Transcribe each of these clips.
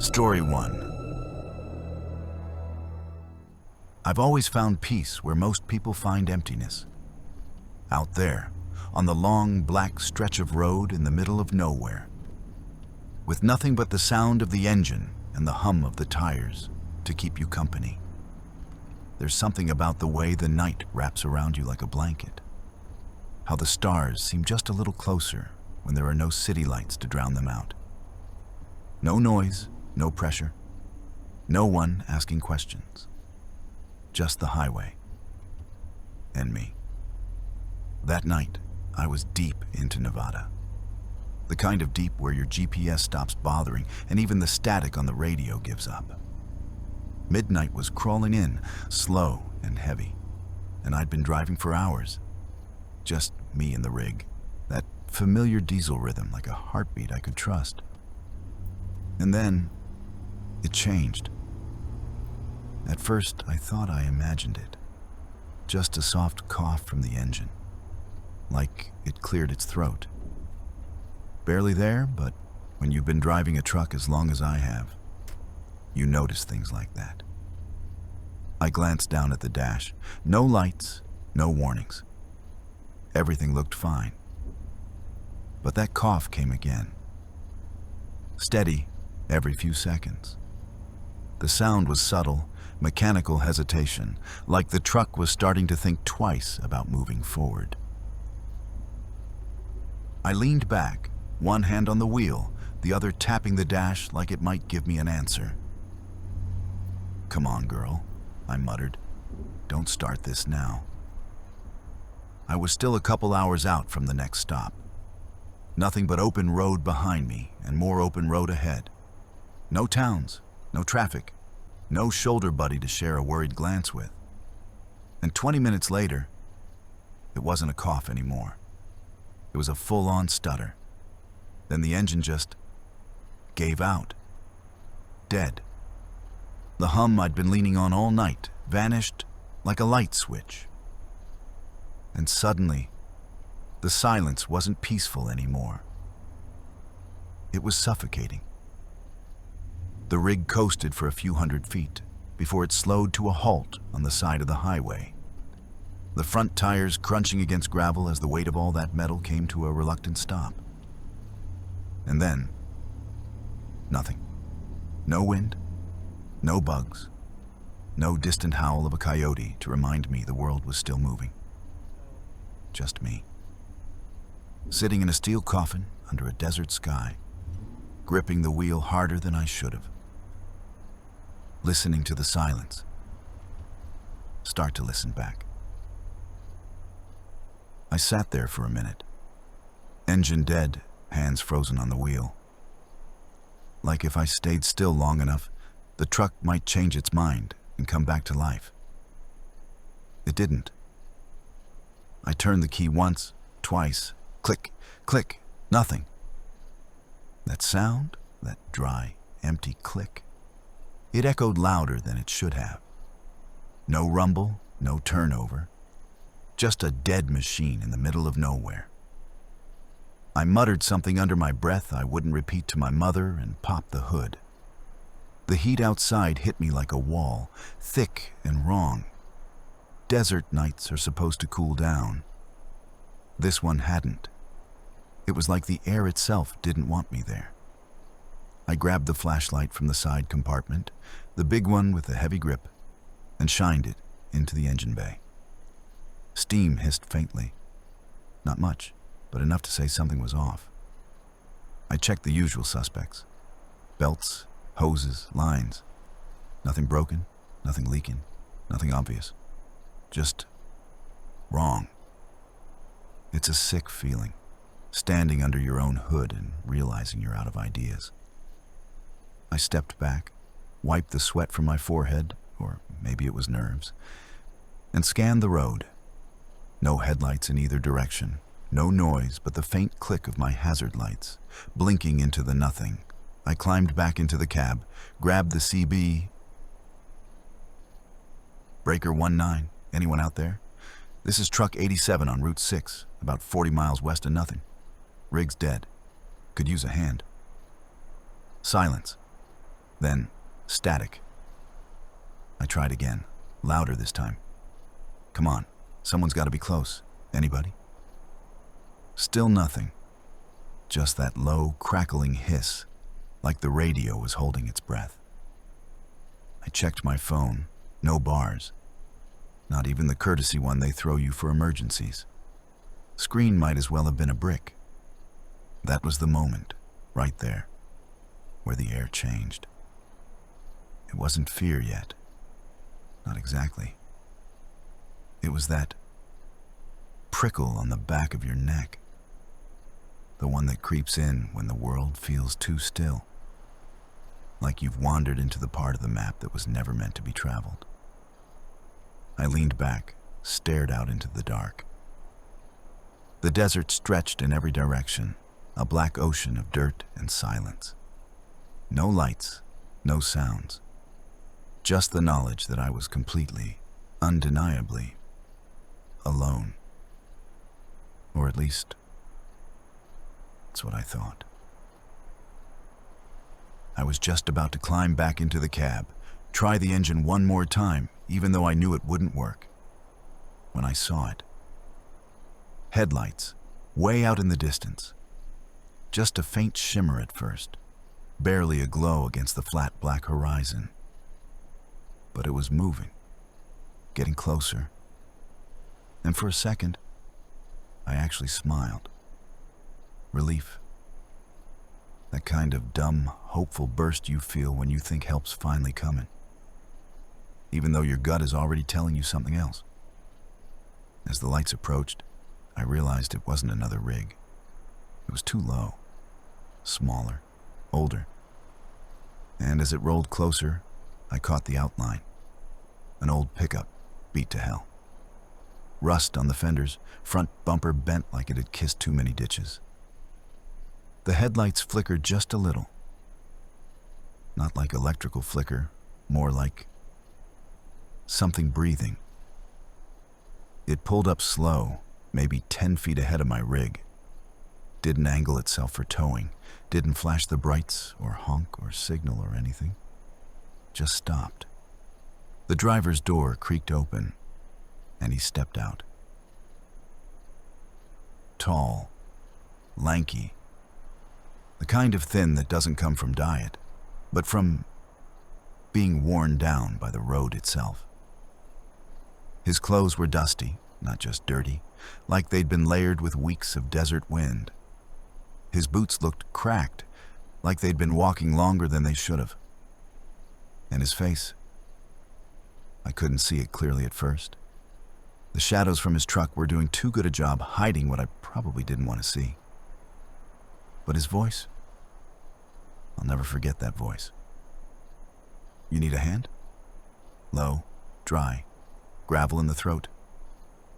Story 1. I've always found peace where most people find emptiness. Out there, on the long, black stretch of road in the middle of nowhere, with nothing but the sound of the engine and the hum of the tires to keep you company. There's something about the way the night wraps around you like a blanket. How the stars seem just a little closer when there are no city lights to drown them out. No noise, no pressure, no one asking questions. Just the highway and me. That night, I was deep into Nevada. The kind of deep where your GPS stops bothering and even the static on the radio gives up. Midnight was crawling in, slow and heavy, and I'd been driving for hours. Just me and the rig, that familiar diesel rhythm like a heartbeat I could trust. And then, it changed. At first, I thought I imagined it. Just a soft cough from the engine, like it cleared its throat. Barely there, but when you've been driving a truck as long as I have, you notice things like that. I glanced down at the dash. No lights, no warnings. Everything looked fine. But that cough came again. Steady every few seconds. The sound was subtle, mechanical hesitation, like the truck was starting to think twice about moving forward. I leaned back, one hand on the wheel, the other tapping the dash like it might give me an answer. "Come on, girl," I muttered. "Don't start this now." I was still a couple hours out from the next stop. Nothing but open road behind me and more open road ahead. No towns, no traffic, no shoulder buddy to share a worried glance with. And 20 minutes later, it wasn't a cough anymore. It was a full-on stutter. Then the engine just gave out. Dead. The hum I'd been leaning on all night vanished like a light switch. And suddenly, the silence wasn't peaceful anymore. It was suffocating. The rig coasted for a few hundred feet before it slowed to a halt on the side of the highway. The front tires crunching against gravel as the weight of all that metal came to a reluctant stop. And then, nothing. No wind, no bugs, no distant howl of a coyote to remind me the world was still moving. Just me. Sitting in a steel coffin under a desert sky, gripping the wheel harder than I should have. Listening to the silence. Start to listen back. I sat there for a minute. Engine dead, hands frozen on the wheel. Like if I stayed still long enough, the truck might change its mind and come back to life. It didn't. I turned the key once, twice, click, click, nothing. That sound, that dry, empty click, it echoed louder than it should have. No rumble, no turnover, just a dead machine in the middle of nowhere. I muttered something under my breath I wouldn't repeat to my mother and popped the hood. The heat outside hit me like a wall, thick and wrong. Desert nights are supposed to cool down. This one hadn't. It was like the air itself didn't want me there. I grabbed the flashlight from the side compartment, the big one with the heavy grip, and shined it into the engine bay. Steam hissed faintly. Not much, but enough to say something was off. I checked the usual suspects. Belts, hoses, lines. Nothing broken, nothing leaking, nothing obvious. Just wrong. It's a sick feeling, standing under your own hood and realizing you're out of ideas. I stepped back, wiped the sweat from my forehead, or maybe it was nerves, and scanned the road. No headlights in either direction, no noise but the faint click of my hazard lights, blinking into the nothing. I climbed back into the cab, grabbed the CB. Breaker 19, anyone out there? This is truck 87 on Route 6, about 40 miles west of nothing. Rig's dead. Could use a hand. Silence. Then, static. I tried again, louder this time. Come on, someone's got to be close. Anybody? Still nothing. Just that low, crackling hiss, like the radio was holding its breath. I checked my phone. No bars. Not even the courtesy one they throw you for emergencies. Screen might as well have been a brick. That was the moment, right there, where the air changed. It wasn't fear yet. Not exactly. It was that prickle on the back of your neck. The one that creeps in when the world feels too still. Like you've wandered into the part of the map that was never meant to be traveled. I leaned back, stared out into the dark. The desert stretched in every direction, a black ocean of dirt and silence. No lights, no sounds. Just the knowledge that I was completely, undeniably, alone. Or at least, that's what I thought. I was just about to climb back into the cab, try the engine one more time, even though I knew it wouldn't work, when I saw it. Headlights, way out in the distance. Just a faint shimmer at first, barely a glow against the flat black horizon. But it was moving, getting closer. And for a second, I actually smiled. Relief. That kind of dumb, hopeful burst you feel when you think help's finally coming, even though your gut is already telling you something else. As the lights approached, I realized it wasn't another rig. It was too low, smaller, older. And as it rolled closer, I caught the outline. An old pickup, beat to hell. Rust on the fenders, front bumper bent like it had kissed too many ditches. The headlights flickered just a little. Not like electrical flicker, more like something breathing. It pulled up slow, maybe 10 feet ahead of my rig. Didn't angle itself for towing, didn't flash the brights or honk or signal or anything. Just stopped. The driver's door creaked open, and he stepped out. Tall, lanky, the kind of thin that doesn't come from diet, but from being worn down by the road itself. His clothes were dusty, not just dirty, like they'd been layered with weeks of desert wind. His boots looked cracked, like they'd been walking longer than they should have. And his face, I couldn't see it clearly at first. The shadows from his truck were doing too good a job hiding what I probably didn't want to see. But his voice? I'll never forget that voice. You need a hand? Low, dry, gravel in the throat,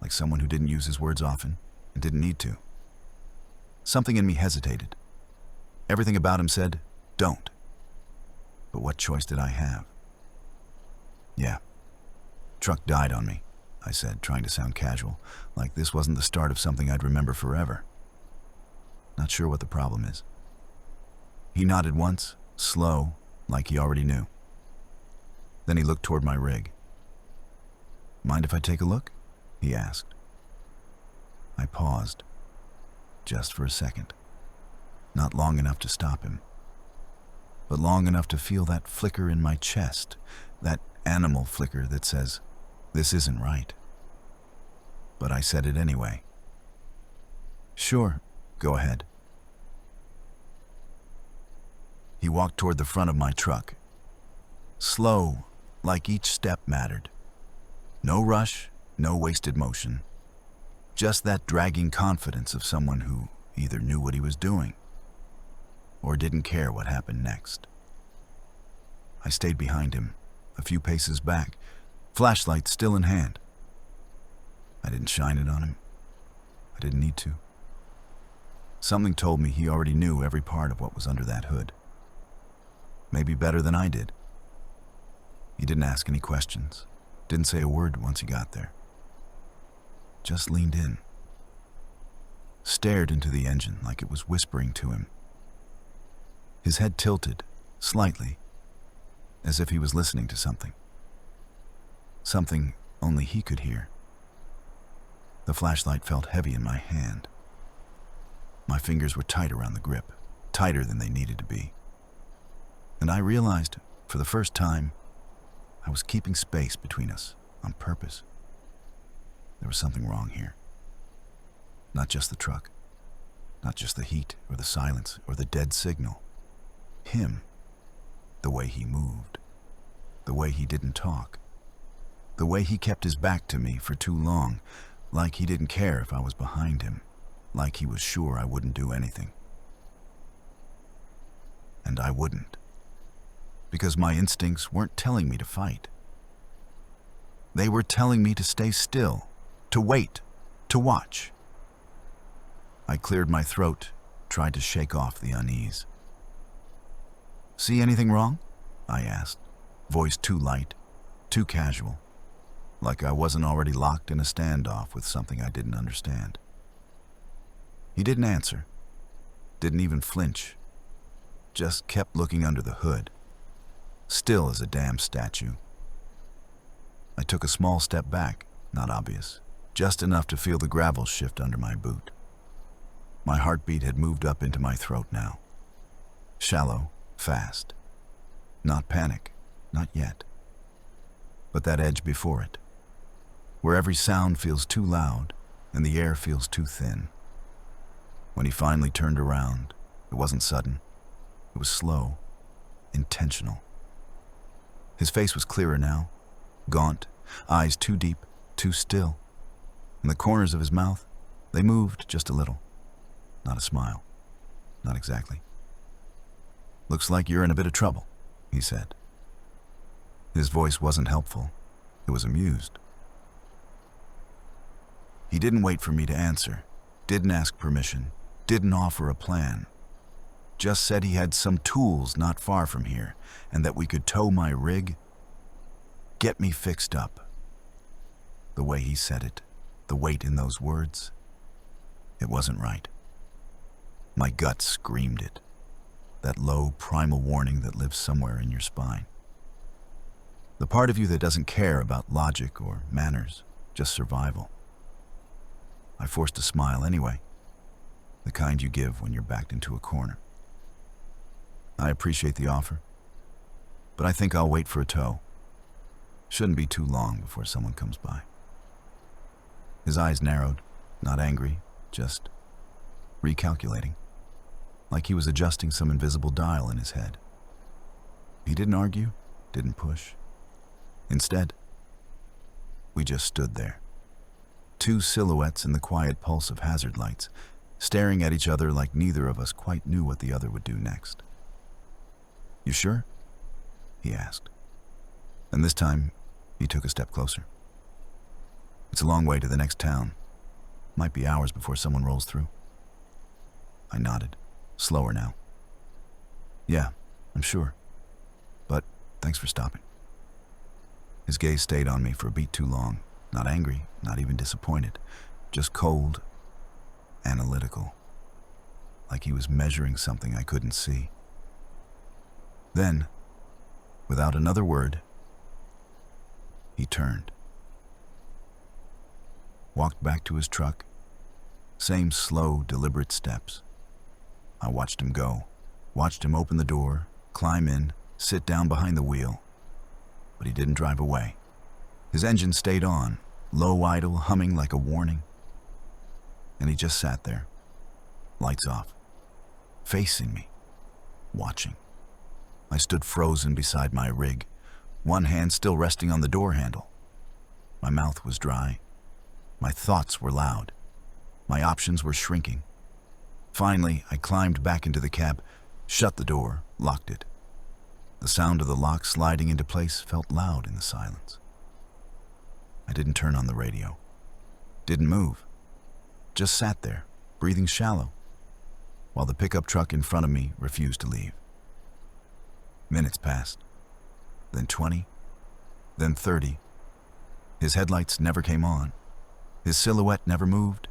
like someone who didn't use his words often and didn't need to. Something in me hesitated. Everything about him said, don't. But what choice did I have? Yeah. Truck died on me, I said, trying to sound casual, like this wasn't the start of something I'd remember forever. Not sure what the problem is. He nodded once, slow, like he already knew. Then he looked toward my rig. Mind if I take a look? He asked. I paused, just for a second. Not long enough to stop him, but long enough to feel that flicker in my chest, that animal flicker that says, this isn't right. But I said it anyway. Sure, go ahead. He walked toward the front of my truck. Slow, like each step mattered. No rush, no wasted motion. Just that dragging confidence of someone who either knew what he was doing or didn't care what happened next. I stayed behind him, a few paces back, flashlight still in hand. I didn't shine it on him. I didn't need to. Something told me he already knew every part of what was under that hood. Maybe better than I did. He didn't ask any questions, didn't say a word once he got there. Just leaned in. Stared into the engine like it was whispering to him. His head tilted, slightly, as if he was listening to something. Something only he could hear. The flashlight felt heavy in my hand. My fingers were tight around the grip, tighter than they needed to be. And I realized, for the first time, I was keeping space between us on purpose. There was something wrong here. Not just the truck, not just the heat or the silence or the dead signal. Him, the way he moved, the way he didn't talk, the way he kept his back to me for too long, like he didn't care if I was behind him, like he was sure I wouldn't do anything. And I wouldn't, because my instincts weren't telling me to fight. They were telling me to stay still, to wait, to watch. I cleared my throat, tried to shake off the unease. "See anything wrong?" I asked, voice too light, too casual, like I wasn't already locked in a standoff with something I didn't understand. He didn't answer, didn't even flinch, just kept looking under the hood, still as a damn statue. I took a small step back, not obvious, just enough to feel the gravel shift under my boot. My heartbeat had moved up into my throat now. Shallow, fast. Not panic, not yet. But that edge before it, where every sound feels too loud and the air feels too thin. When he finally turned around, it wasn't sudden. It was slow, intentional. His face was clearer now, gaunt, eyes too deep, too still. And the corners of his mouth, they moved just a little. Not a smile. Not exactly. "Looks like you're in a bit of trouble," he said. His voice wasn't helpful. It was amused. He didn't wait for me to answer, didn't ask permission, didn't offer a plan. Just said he had some tools not far from here, and that we could tow my rig, get me fixed up. The way he said it, the weight in those words, it wasn't right. My gut screamed it, that low primal warning that lives somewhere in your spine. The part of you that doesn't care about logic or manners, just survival. I forced a smile anyway, the kind you give when you're backed into a corner. "I appreciate the offer, but I think I'll wait for a tow. Shouldn't be too long before someone comes by." His eyes narrowed, not angry, just recalculating, like he was adjusting some invisible dial in his head. He didn't argue, didn't push. Instead, we just stood there. Two silhouettes in the quiet pulse of hazard lights, staring at each other like neither of us quite knew what the other would do next. "You sure?" he asked. And this time, he took a step closer. "It's a long way to the next town. Might be hours before someone rolls through." I nodded, slower now. "Yeah, I'm sure. But thanks for stopping." His gaze stayed on me for a beat too long, not angry, not even disappointed, just cold, analytical, like he was measuring something I couldn't see. Then, without another word, he turned. Walked back to his truck, same slow, deliberate steps. I watched him go, watched him open the door, climb in, sit down behind the wheel. But he didn't drive away. His engine stayed on, low idle, humming like a warning. And he just sat there, lights off, facing me, watching. I stood frozen beside my rig, one hand still resting on the door handle. My mouth was dry. My thoughts were loud. My options were shrinking. Finally, I climbed back into the cab, shut the door, locked it. The sound of the lock sliding into place felt loud in the silence. I didn't turn on the radio. Didn't move. Just sat there, breathing shallow, while the pickup truck in front of me refused to leave. Minutes passed, then 20, then 30. His headlights never came on. His silhouette never moved.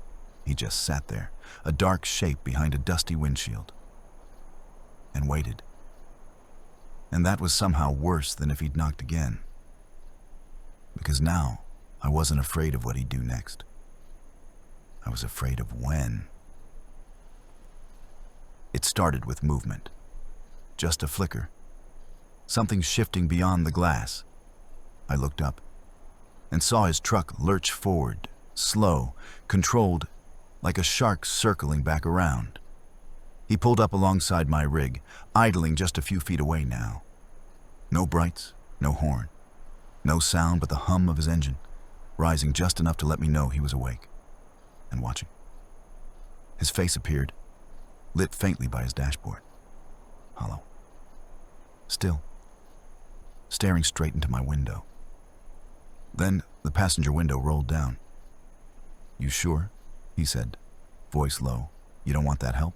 He just sat there, a dark shape behind a dusty windshield, and waited. And that was somehow worse than if he'd knocked again. Because now, I wasn't afraid of what he'd do next. I was afraid of when. It started with movement. Just a flicker. Something shifting beyond the glass. I looked up and saw his truck lurch forward, slow, controlled, like a shark circling back around. He pulled up alongside my rig, idling just a few feet away now. No brights, no horn, no sound but the hum of his engine, rising just enough to let me know he was awake and watching. His face appeared, lit faintly by his dashboard, hollow. Still, staring straight into my window. Then the passenger window rolled down. "You sure?" he said, voice low. "You don't want that help?"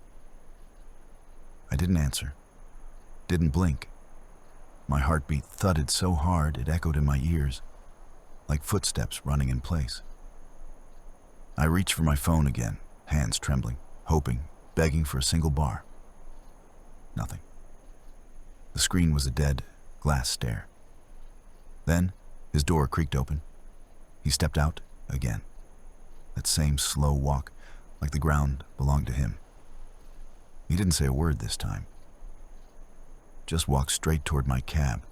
I didn't answer, didn't blink. My heartbeat thudded so hard it echoed in my ears, like footsteps running in place. I reached for my phone again, hands trembling, hoping, begging for a single bar. Nothing. The screen was a dead, glass stare. Then, his door creaked open. He stepped out again. That same slow walk, like the ground belonged to him. He didn't say a word this time. Just walked straight toward my cab,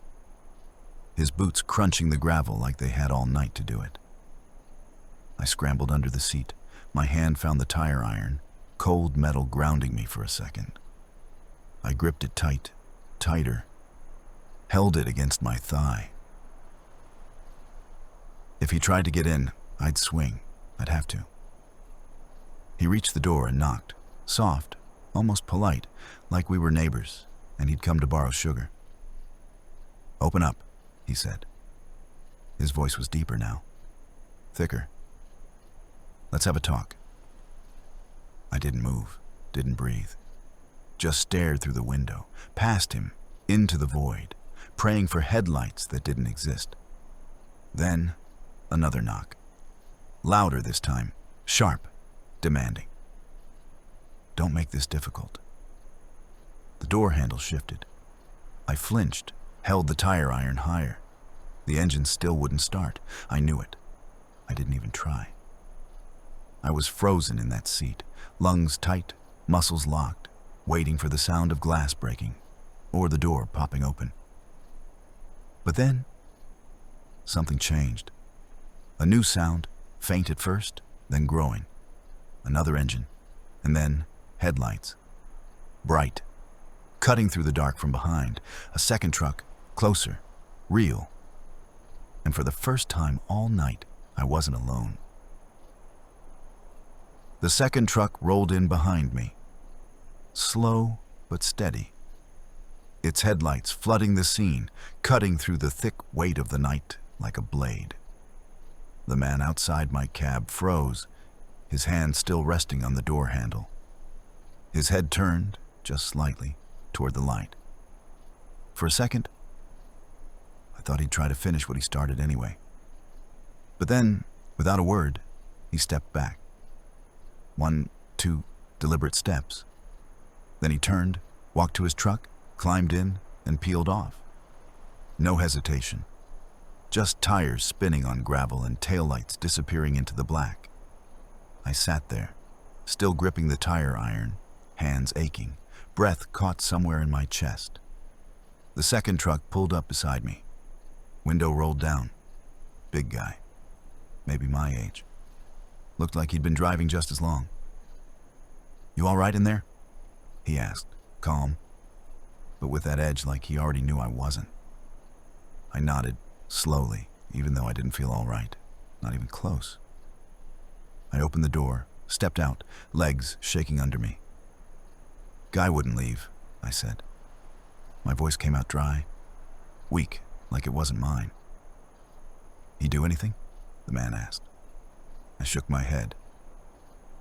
his boots crunching the gravel like they had all night to do it. I scrambled under the seat. My hand found the tire iron, cold metal grounding me for a second. I gripped it tight, tighter, held it against my thigh. If he tried to get in, I'd swing. I'd have to. He reached the door and knocked, soft, almost polite, like we were neighbors, and he'd come to borrow sugar. "Open up," he said. His voice was deeper now, thicker. "Let's have a talk." I didn't move, didn't breathe. Just stared through the window, past him, into the void, praying for headlights that didn't exist. Then, another knock. Louder this time, sharp, demanding. "Don't make this difficult." The door handle shifted. I flinched, held the tire iron higher. The engine still wouldn't start. I knew it. I didn't even try. I was frozen in that seat, lungs tight, muscles locked, waiting for the sound of glass breaking or the door popping open. But then, something changed. A new sound, faint at first, then growing. Another engine, and then headlights. Bright, cutting through the dark from behind. A second truck, closer, real. And for the first time all night, I wasn't alone. The second truck rolled in behind me, slow but steady. Its headlights flooding the scene, cutting through the thick weight of the night like a blade. The man outside my cab froze, his hand still resting on the door handle. His head turned, just slightly, toward the light. For a second, I thought he'd try to finish what he started anyway. But then, without a word, he stepped back. 1, 2 deliberate steps. Then he turned, walked to his truck, climbed in, and peeled off. No hesitation. Just tires spinning on gravel and taillights disappearing into the black. I sat there, still gripping the tire iron, hands aching, breath caught somewhere in my chest. The second truck pulled up beside me. Window rolled down. Big guy. Maybe my age. Looked like he'd been driving just as long. "You all right in there?" he asked, calm, but with that edge like he already knew I wasn't. I nodded, slowly, even though I didn't feel all right, not even close. I opened the door, stepped out, legs shaking under me. "Guy wouldn't leave," I said. My voice came out dry, weak, like it wasn't mine. "He do anything?" the man asked. I shook my head.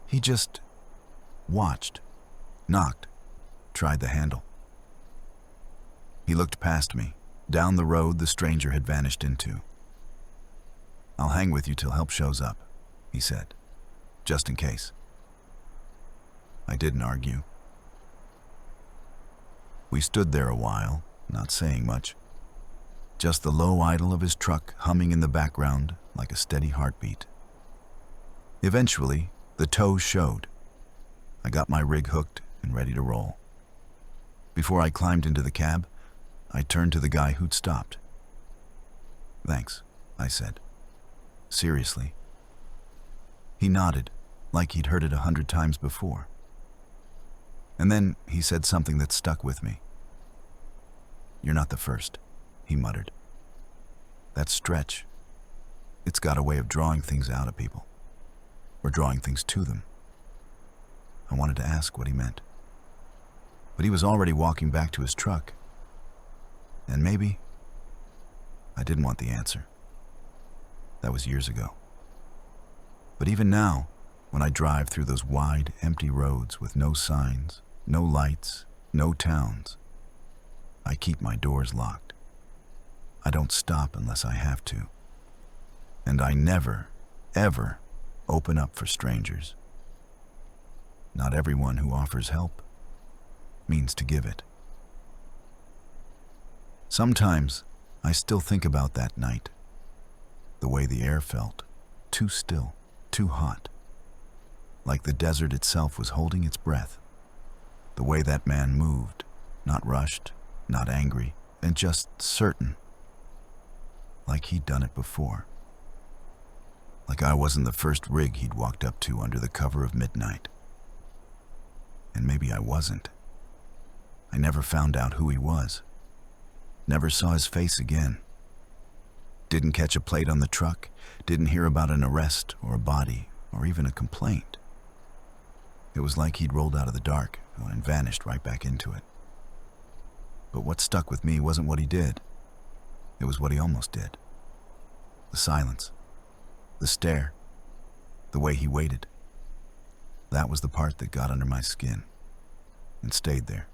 He just watched, knocked, tried the handle. He looked past me, down the road the stranger had vanished into. "I'll hang with you till help shows up," he said, "just in case." I didn't argue. We stood there a while, not saying much. Just the low idle of his truck humming in the background like a steady heartbeat. Eventually, the tows showed. I got my rig hooked and ready to roll. Before I climbed into the cab, I turned to the guy who'd stopped. "Thanks," I said. "Seriously." He nodded, like he'd heard it 100 times before. And then he said something that stuck with me. "You're not the first," he muttered. "That stretch, it's got a way of drawing things out of people, or drawing things to them." I wanted to ask what he meant, but he was already walking back to his truck. And maybe I didn't want the answer. That was years ago. But even now, when I drive through those wide, empty roads with no signs, no lights, no towns, I keep my doors locked. I don't stop unless I have to. And I never, ever open up for strangers. Not everyone who offers help means to give it. Sometimes I still think about that night. The way the air felt, too still, too hot. Like the desert itself was holding its breath. The way that man moved, not rushed, not angry, and just certain. Like he'd done it before. Like I wasn't the first rig he'd walked up to under the cover of midnight. And maybe I wasn't. I never found out who he was. Never saw his face again. Didn't catch a plate on the truck, didn't hear about an arrest or a body or even a complaint. It was like he'd rolled out of the dark and vanished right back into it. But what stuck with me wasn't what he did. It was what he almost did. The silence, the stare, the way he waited. That was the part that got under my skin and stayed there.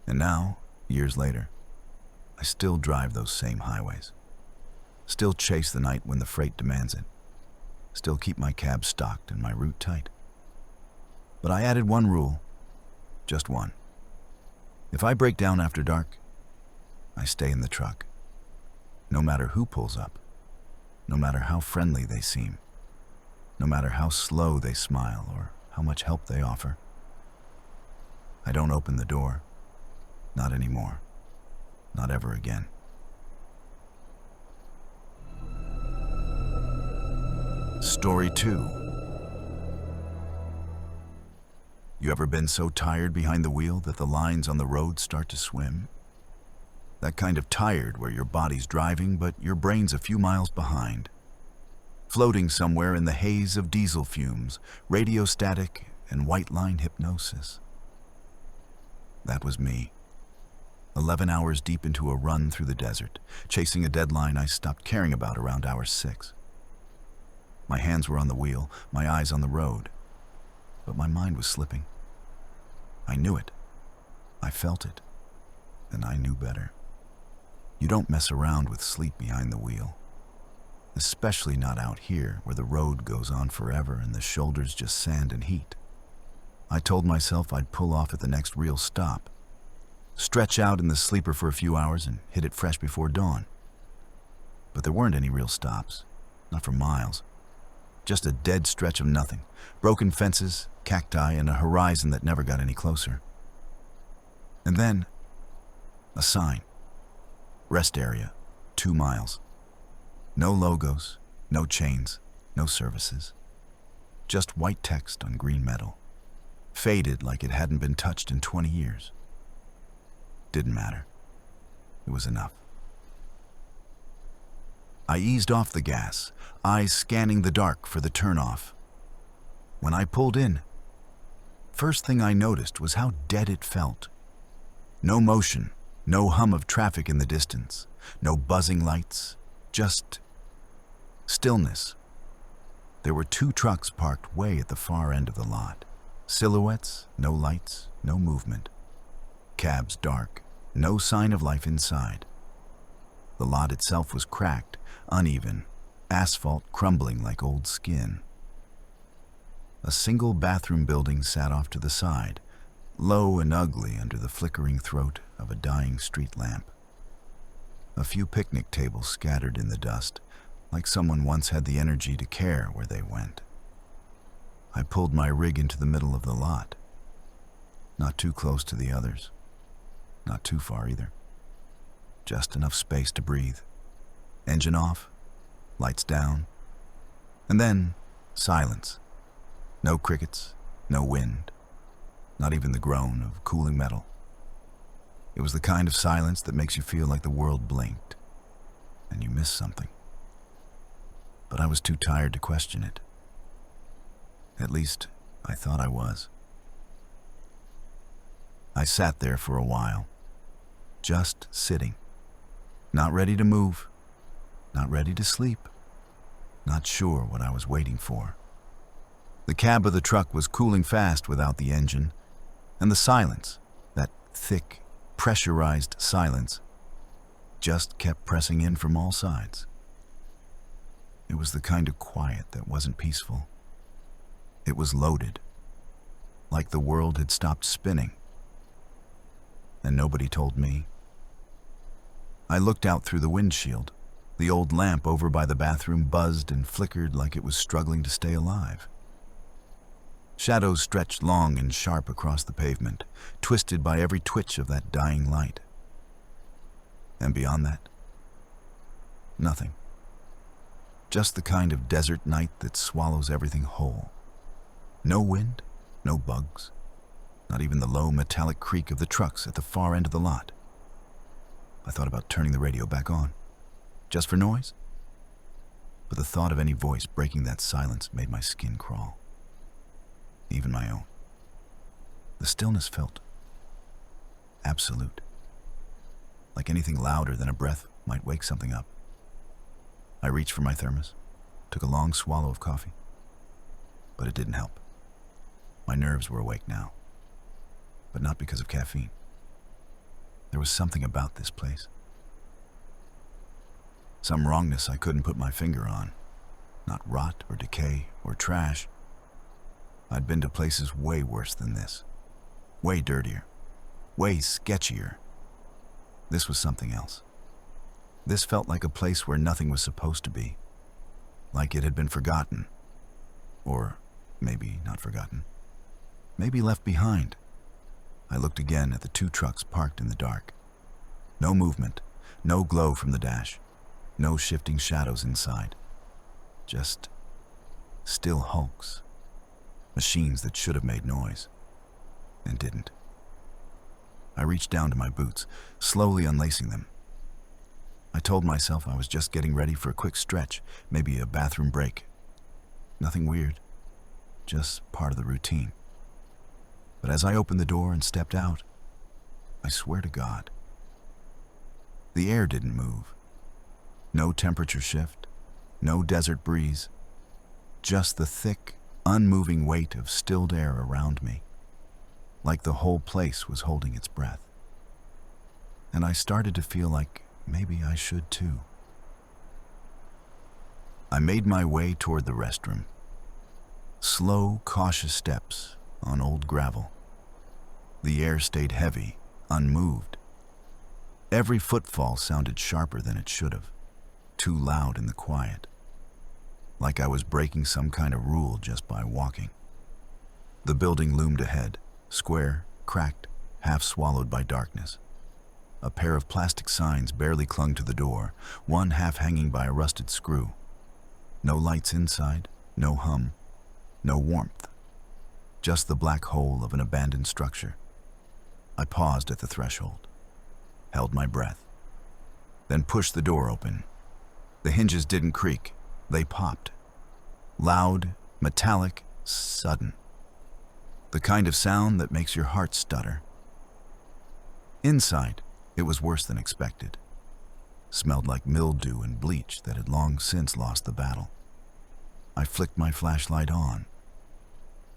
And now, years later, I still drive those same highways. Still chase the night when the freight demands it. Still keep my cab stocked and my route tight. But I added one rule, just one. If I break down after dark, I stay in the truck. No matter who pulls up, no matter how friendly they seem, no matter how slow they smile or how much help they offer. I don't open the door, not anymore, not ever again. Story 2. You ever been so tired behind the wheel that the lines on the road start to swim? That kind of tired where your body's driving but your brain's a few miles behind. Floating somewhere in the haze of diesel fumes, radio static, and white line hypnosis. That was me. 11 hours deep into a run through the desert, chasing a deadline I stopped caring about around hour 6. My hands were on the wheel, my eyes on the road, but my mind was slipping. I knew it. I felt it. And I knew better. You don't mess around with sleep behind the wheel. Especially not out here, where the road goes on forever and the shoulder's just sand and heat. I told myself I'd pull off at the next real stop, stretch out in the sleeper for a few hours and hit it fresh before dawn. But there weren't any real stops, not for miles. Just a dead stretch of nothing, broken fences, cacti, and a horizon that never got any closer. And then, a sign. Rest area, 2 miles. No logos, no chains, no services. Just white text on green metal. Faded like it hadn't been touched in 20 years. Didn't matter. It was enough. I eased off the gas, eyes scanning the dark for the turnoff. When I pulled in, first thing I noticed was how dead it felt. No motion, no hum of traffic in the distance, no buzzing lights, just stillness. There were 2 trucks parked way at the far end of the lot. Silhouettes, no lights, no movement. Cabs dark, no sign of life inside. The lot itself was cracked, uneven, asphalt crumbling like old skin. A single bathroom building sat off to the side, low and ugly under the flickering throat of of a dying street lamp. A few picnic tables scattered in the dust, like someone once had the energy to care where they went. I pulled my rig into the middle of the lot. Not too close to the others. Not too far either. Just enough space to breathe. Engine off, lights down, and then silence. No crickets, no wind, not even the groan of cooling metal. It was the kind of silence that makes you feel like the world blinked and you missed something. But I was too tired to question it. At least, I thought I was. I sat there for a while, just sitting, not ready to move, not ready to sleep, not sure what I was waiting for. The cab of the truck was cooling fast without the engine, and the silence, that thick, pressurized silence, just kept pressing in from all sides. It was the kind of quiet that wasn't peaceful. It was loaded, like the world had stopped spinning. And nobody told me. I looked out through the windshield. The old lamp over by the bathroom buzzed and flickered like it was struggling to stay alive. Shadows stretched long and sharp across the pavement, twisted by every twitch of that dying light. And beyond that, nothing. Just the kind of desert night that swallows everything whole. No wind, no bugs, not even the low metallic creak of the trucks at the far end of the lot. I thought about turning the radio back on, just for noise. But the thought of any voice breaking that silence made my skin crawl. Even my own. The stillness felt absolute. Like anything louder than a breath might wake something up. I reached for my thermos, took a long swallow of coffee. But it didn't help. My nerves were awake now. But not because of caffeine. There was something about this place. Some wrongness I couldn't put my finger on. Not rot or decay or trash. I'd been to places way worse than this. Way dirtier. Way sketchier. This was something else. This felt like a place where nothing was supposed to be. Like it had been forgotten. Or maybe not forgotten. Maybe left behind. I looked again at the two trucks parked in the dark. No movement, no glow from the dash, no shifting shadows inside. Just still hulks. Machines that should have made noise, and didn't. I reached down to my boots, slowly unlacing them. I told myself I was just getting ready for a quick stretch, maybe a bathroom break. Nothing weird, just part of the routine. But as I opened the door and stepped out, I swear to God, the air didn't move. No temperature shift, no desert breeze, just the thick, unmoving weight of stilled air around me, like the whole place was holding its breath. And I started to feel like maybe I should too. I made my way toward the restroom. Slow, cautious steps on old gravel. The air stayed heavy, unmoved. Every footfall sounded sharper than it should have, too loud in the quiet, like I was breaking some kind of rule just by walking. The building loomed ahead, square, cracked, half swallowed by darkness. A pair of plastic signs barely clung to the door, one half hanging by a rusted screw. No lights inside, no hum, no warmth. Just the black hole of an abandoned structure. I paused at the threshold, held my breath, then pushed the door open. The hinges didn't creak, they popped. Loud, metallic, sudden. The kind of sound that makes your heart stutter. Inside, it was worse than expected. Smelled like mildew and bleach that had long since lost the battle. I flicked my flashlight on.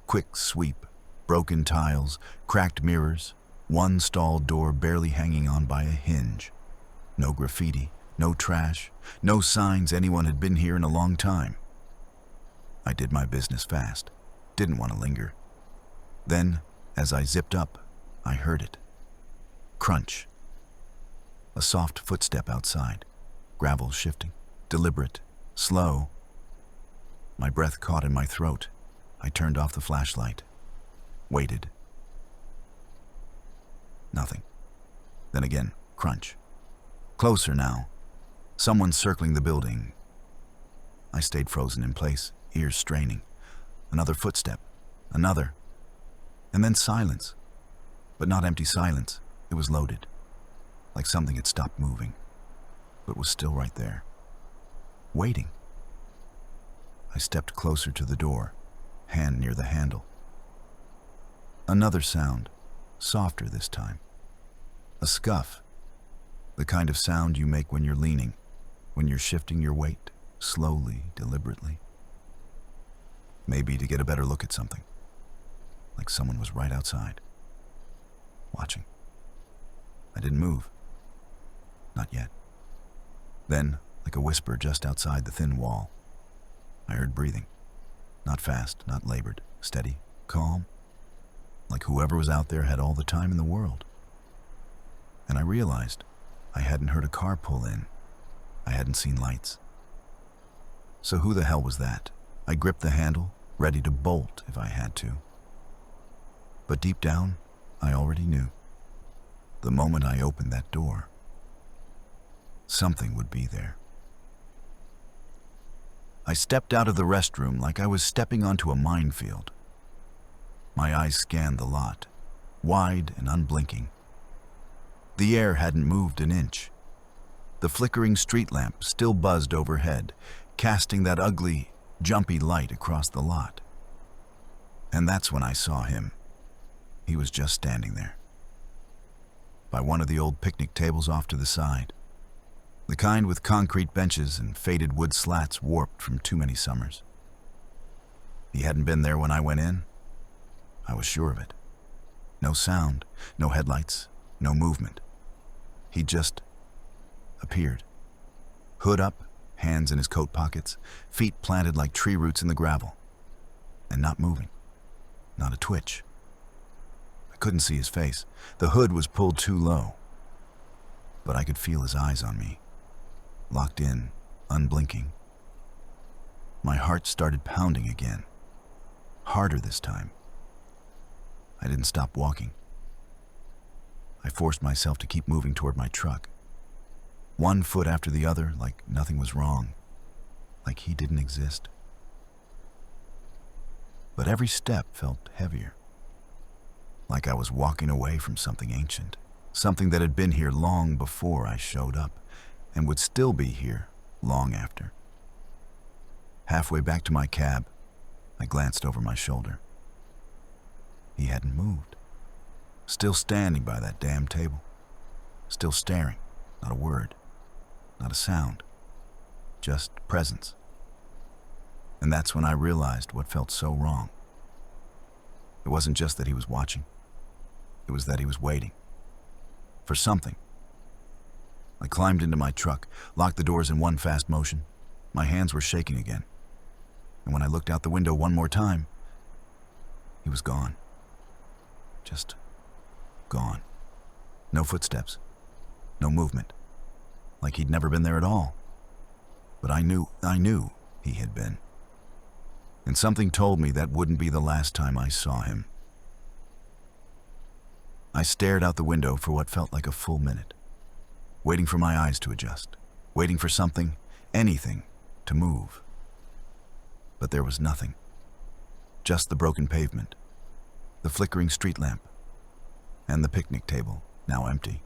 Quick sweep, broken tiles, cracked mirrors, one stall door barely hanging on by a hinge. No graffiti, no trash, no signs anyone had been here in a long time. I did my business fast, didn't want to linger. Then, as I zipped up, I heard it. Crunch, A soft footstep outside, gravel shifting, deliberate, slow. My breath caught in my throat. I turned off the flashlight, waited. Nothing. Then again, crunch. Closer now. Someone circling the building. I stayed frozen in place, ears straining. Another footstep. Another. And then silence. But not empty silence. It was loaded. Like something had stopped moving, but was still right there. Waiting. I stepped closer to the door, hand near the handle. Another sound, softer this time. A scuff. The kind of sound you make when you're leaning, when you're shifting your weight, slowly, deliberately. Maybe to get a better look at something. Like someone was right outside, watching. I didn't move. Not yet. Then, like a whisper just outside the thin wall, I heard breathing. Not fast, not labored, steady, calm. Like whoever was out there had all the time in the world. And I realized I hadn't heard a car pull in. I hadn't seen lights. So who the hell was that? I gripped the handle, ready to bolt if I had to. But deep down, I already knew. The moment I opened that door, something would be there. I stepped out of the restroom like I was stepping onto a minefield. My eyes scanned the lot, wide and unblinking. The air hadn't moved an inch. The flickering street lamp still buzzed overhead, casting that ugly, jumpy light across the lot. And that's when I saw him. He was just standing there, by one of the old picnic tables off to the side, the kind with concrete benches and faded wood slats warped from too many summers. He hadn't been there when I went in. I was sure of it. No sound, no headlights, no movement. He just appeared. Hood up, hands in his coat pockets, feet planted like tree roots in the gravel. And not moving. Not a twitch. I couldn't see his face. The hood was pulled too low. But I could feel his eyes on me. Locked in, unblinking. My heart started pounding again. Harder this time. I didn't stop walking. I forced myself to keep moving toward my truck. One foot after the other, like nothing was wrong. Like he didn't exist. But every step felt heavier. Like I was walking away from something ancient. Something that had been here long before I showed up, and would still be here long after. Halfway back to my cab, I glanced over my shoulder. He hadn't moved. Still standing by that damn table. Still staring. Not a word. Not a sound. Just presence. And that's when I realized what felt so wrong. It wasn't just that he was watching. It was that he was waiting. For something. I climbed into my truck, locked the doors in one fast motion. My hands were shaking again. And when I looked out the window one more time, he was gone. Just gone. No footsteps. No movement. Like he'd never been there at all. But I knew he had been. And something told me that wouldn't be the last time I saw him. I stared out the window for what felt like a full minute. Waiting for my eyes to adjust, waiting for something, anything, to move. But there was nothing. Just the broken pavement, the flickering street lamp, and the picnic table, now empty.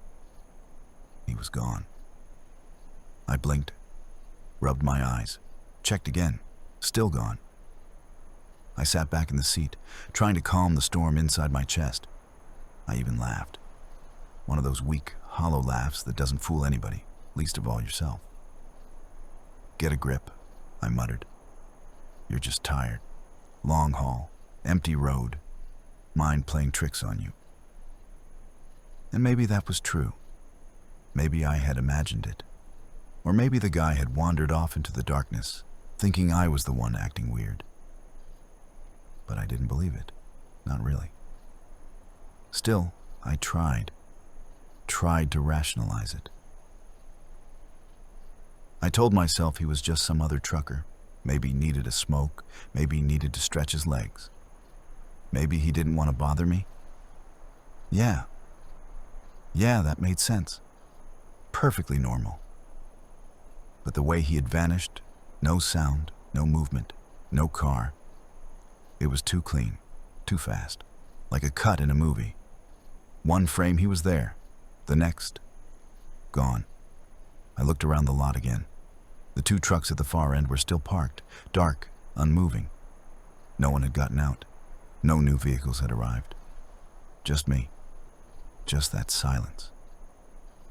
He was gone. I blinked, rubbed my eyes, checked again, still gone. I sat back in the seat, trying to calm the storm inside my chest. I even laughed. One of those weak, hollow laughs that doesn't fool anybody, least of all yourself. Get a grip, I muttered. You're just tired. Long haul, empty road, mind playing tricks on you. And maybe that was true. Maybe I had imagined it. Or maybe the guy had wandered off into the darkness, thinking I was the one acting weird. But I didn't believe it. Not really. Still, I tried to rationalize it. I told myself he was just some other trucker. Maybe needed a smoke, maybe needed to stretch his legs. Maybe he didn't want to bother me. Yeah, that made sense. Perfectly normal. But the way he had vanished, no sound, no movement, no car. It was too clean, too fast, like a cut in a movie. One frame he was there, the next, gone. I looked around the lot again. The two trucks at the far end were still parked, dark, unmoving. No one had gotten out. No new vehicles had arrived. Just me. Just that silence.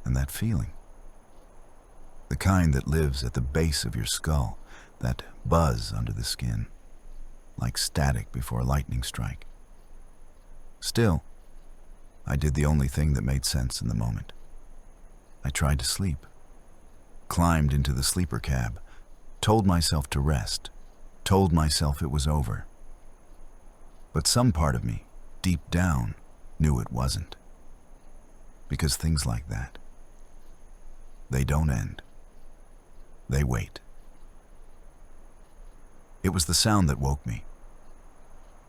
And that feeling. The kind that lives at the base of your skull, that buzz under the skin, like static before a lightning strike. Still, I did the only thing that made sense in the moment. I tried to sleep. Climbed into the sleeper cab, told myself to rest, told myself it was over. But some part of me, deep down, knew it wasn't. Because things like that, they don't end. They wait. It was the sound that woke me.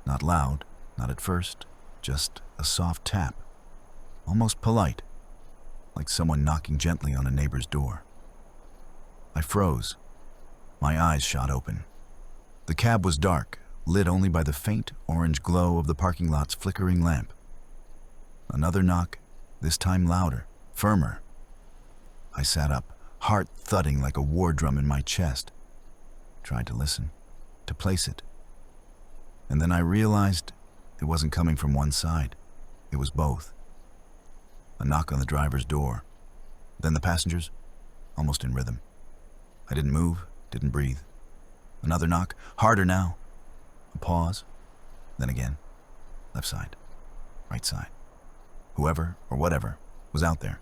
Not loud, not at first, just a soft tap, almost polite, like someone knocking gently on a neighbor's door. I froze. My eyes shot open. The cab was dark, lit only by the faint orange glow of the parking lot's flickering lamp. Another knock, this time louder, firmer. I sat up, heart thudding like a war drum in my chest. Tried to listen, to place it. And then I realized it wasn't coming from one side. It was both. A knock on the driver's door. Then the passengers, almost in rhythm. I didn't move, didn't breathe. Another knock, harder now. A pause, then again. Left side, right side. Whoever or whatever was out there.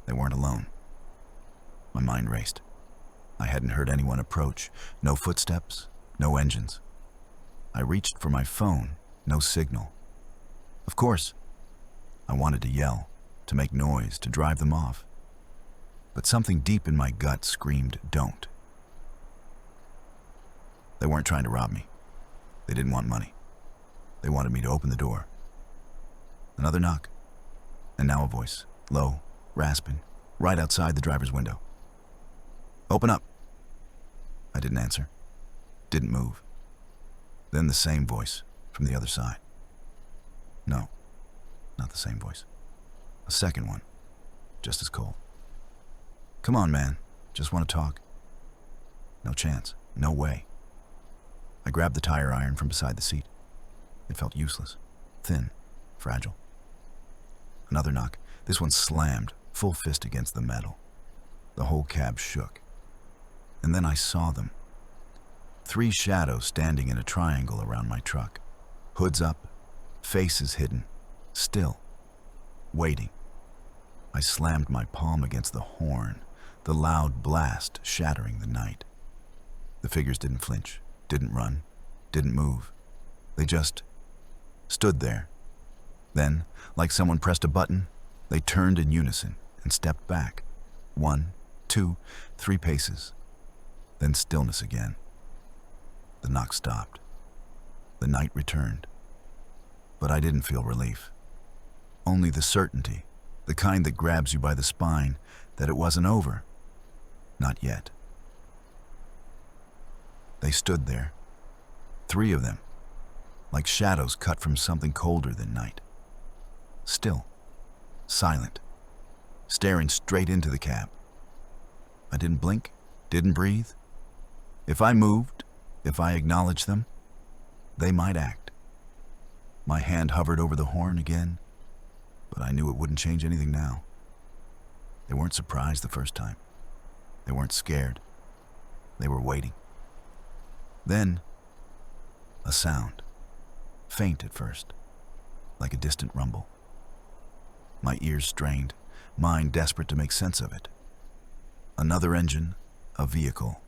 They weren't alone. My mind raced. I hadn't heard anyone approach. No footsteps, no engines. I reached for my phone, no signal. Of course, I wanted to yell, to make noise, to drive them off. But something deep in my gut screamed, don't. They weren't trying to rob me. They didn't want money. They wanted me to open the door. Another knock. And now a voice, low, rasping, right outside the driver's window. Open up. I didn't answer. Didn't move. Then the same voice from the other side. No, not the same voice. A second one, just as cold. Come on, man. Just want to talk. No chance. No way. I grabbed the tire iron from beside the seat. It felt useless, thin, fragile. Another knock. This one slammed, full fist against the metal. The whole cab shook. And then I saw them. 3 shadows standing in a triangle around my truck. Hoods up, faces hidden, still, waiting. I slammed my palm against the horn, the loud blast shattering the night. The figures didn't flinch, didn't run, didn't move. They just stood there. Then, like someone pressed a button, they turned in unison and stepped back. 1, 2, 3 paces. Then stillness again. The knock stopped. The night returned. But I didn't feel relief. Only the certainty, the kind that grabs you by the spine, that it wasn't over. Not yet. They stood there. 3 of them, like shadows cut from something colder than night. Still, silent, staring straight into the cab. I didn't blink, didn't breathe. If I moved, if I acknowledged them, they might act. My hand hovered over the horn again, but I knew it wouldn't change anything now. They weren't surprised the first time. They weren't scared. They were waiting. Then, a sound, faint at first, like a distant rumble. My ears strained, mind desperate to make sense of it. Another engine, a vehicle.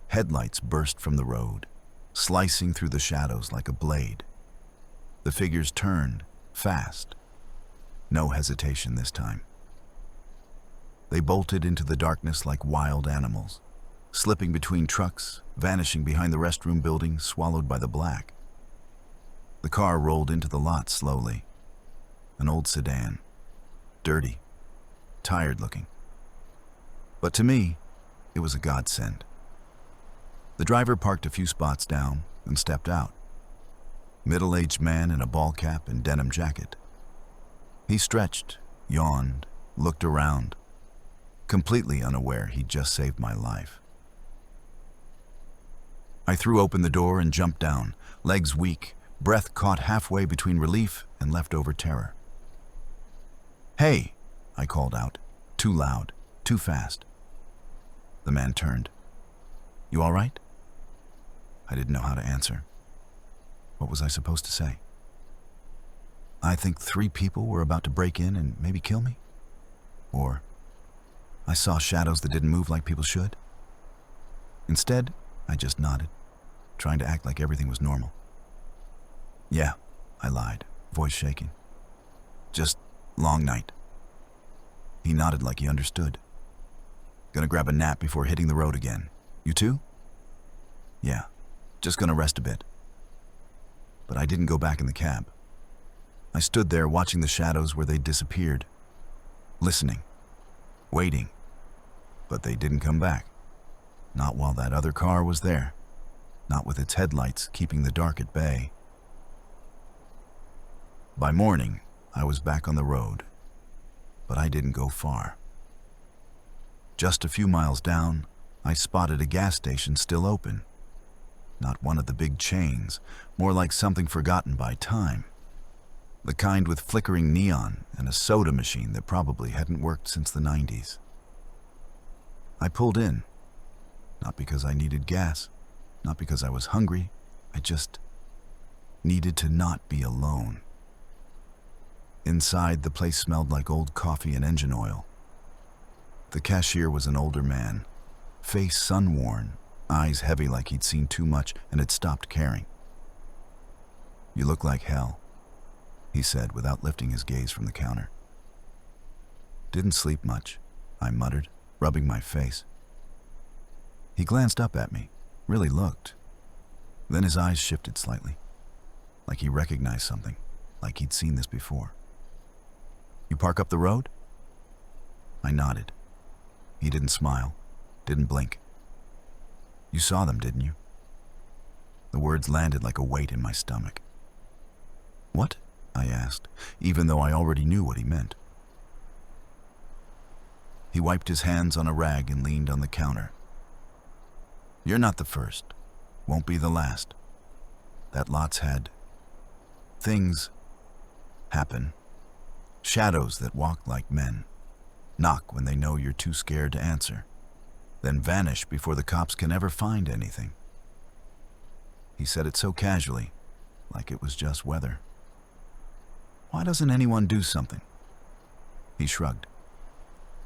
Headlights burst from the road, slicing through the shadows like a blade. The figures turned, fast. No hesitation this time. They bolted into the darkness like wild animals, slipping between trucks, vanishing behind the restroom building, swallowed by the black. The car rolled into the lot slowly. An old sedan, dirty, tired looking. But to me, it was a godsend. The driver parked a few spots down and stepped out. Middle-aged man in a ball cap and denim jacket. He stretched, yawned, looked around, completely unaware he'd just saved my life. I threw open the door and jumped down, legs weak, breath caught halfway between relief and leftover terror. "Hey," I called out, too loud, too fast. The man turned. "You all right?" I didn't know how to answer. What was I supposed to say? I think 3 people were about to break in and maybe kill me? Or I saw shadows that didn't move like people should? Instead, I just nodded, trying to act like everything was normal. "Yeah," I lied, voice shaking. "Just long night." He nodded like he understood. "Gonna grab a nap before hitting the road again. You too?" "Yeah, just gonna rest a bit." But I didn't go back in the cab. I stood there watching the shadows where they'd disappeared, listening, waiting, but they didn't come back. Not while that other car was there, not with its headlights keeping the dark at bay. By morning, I was back on the road, but I didn't go far. Just a few miles down, I spotted a gas station still open. Not one of the big chains, more like something forgotten by time. The kind with flickering neon and a soda machine that probably hadn't worked since the 90s. I pulled in, not because I needed gas, not because I was hungry. I just needed to not be alone. Inside, the place smelled like old coffee and engine oil. The cashier was an older man, face sun-worn, eyes heavy like he'd seen too much and had stopped caring. "You look like hell," he said without lifting his gaze from the counter. "Didn't sleep much," I muttered, rubbing my face. He glanced up at me, really looked. Then his eyes shifted slightly, like he recognized something, like he'd seen this before. "You park up the road?" I nodded. He didn't smile, didn't blink. "You saw them, didn't you?" The words landed like a weight in my stomach. "What?" I asked, even though I already knew what he meant. He wiped his hands on a rag and leaned on the counter. "You're not the first. Won't be the last. That lot's had things happen. Shadows that walk like men, knock when they know you're too scared to answer, then vanish before the cops can ever find anything." He said it so casually, like it was just weather. "Why doesn't anyone do something?" He shrugged.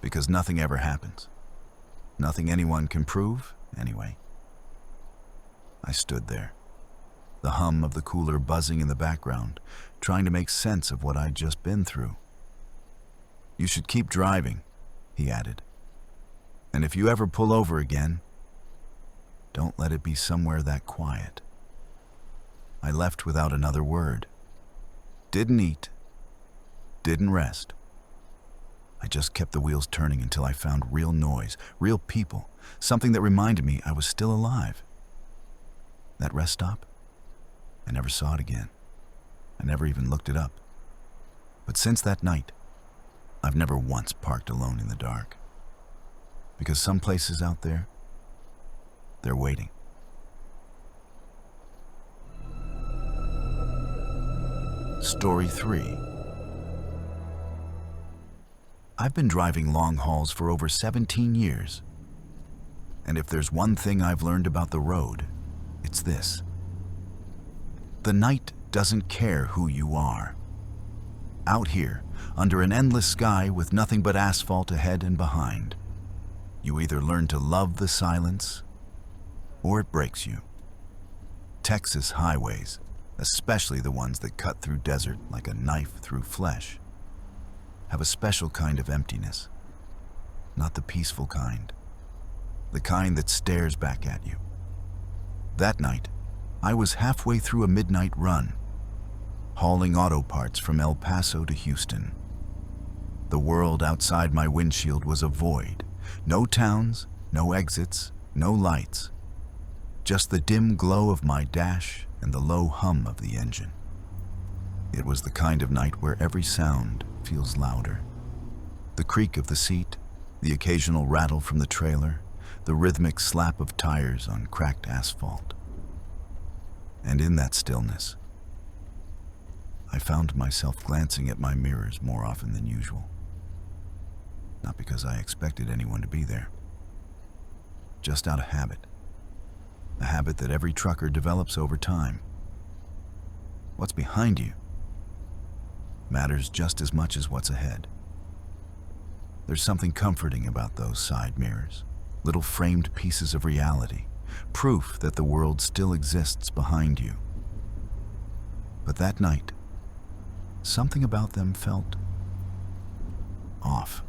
"Because nothing ever happens. Nothing anyone can prove, anyway." I stood there, the hum of the cooler buzzing in the background, trying to make sense of what I'd just been through. "You should keep driving," he added. "And if you ever pull over again, don't let it be somewhere that quiet." I left without another word. Didn't eat. Didn't rest. I just kept the wheels turning until I found real noise, real people, something that reminded me I was still alive. That rest stop? I never saw it again. I never even looked it up. But since that night, I've never once parked alone in the dark. Because some places out there, they're waiting. Story 3. I've been driving long hauls for over 17 years. And if there's one thing I've learned about the road, it's this. The night doesn't care who you are. Out here, under an endless sky with nothing but asphalt ahead and behind, you either learn to love the silence, or it breaks you. Texas highways, especially the ones that cut through desert like a knife through flesh, have a special kind of emptiness. not the peaceful kind. The kind that stares back at you. That night, I was halfway through a midnight run, hauling auto parts from El Paso to Houston. The world outside my windshield was a void. No towns, no exits, no lights. Just the dim glow of my dash and the low hum of the engine. It was the kind of night where every sound feels louder. The creak of the seat, the occasional rattle from the trailer, the rhythmic slap of tires on cracked asphalt. And in that stillness, I found myself glancing at my mirrors more often than usual. Not because I expected anyone to be there. Just out of habit. A habit that every trucker develops over time. What's behind you matters just as much as what's ahead. There's something comforting about those side mirrors, little framed pieces of reality, proof that the world still exists behind you. But that night, something about them felt off.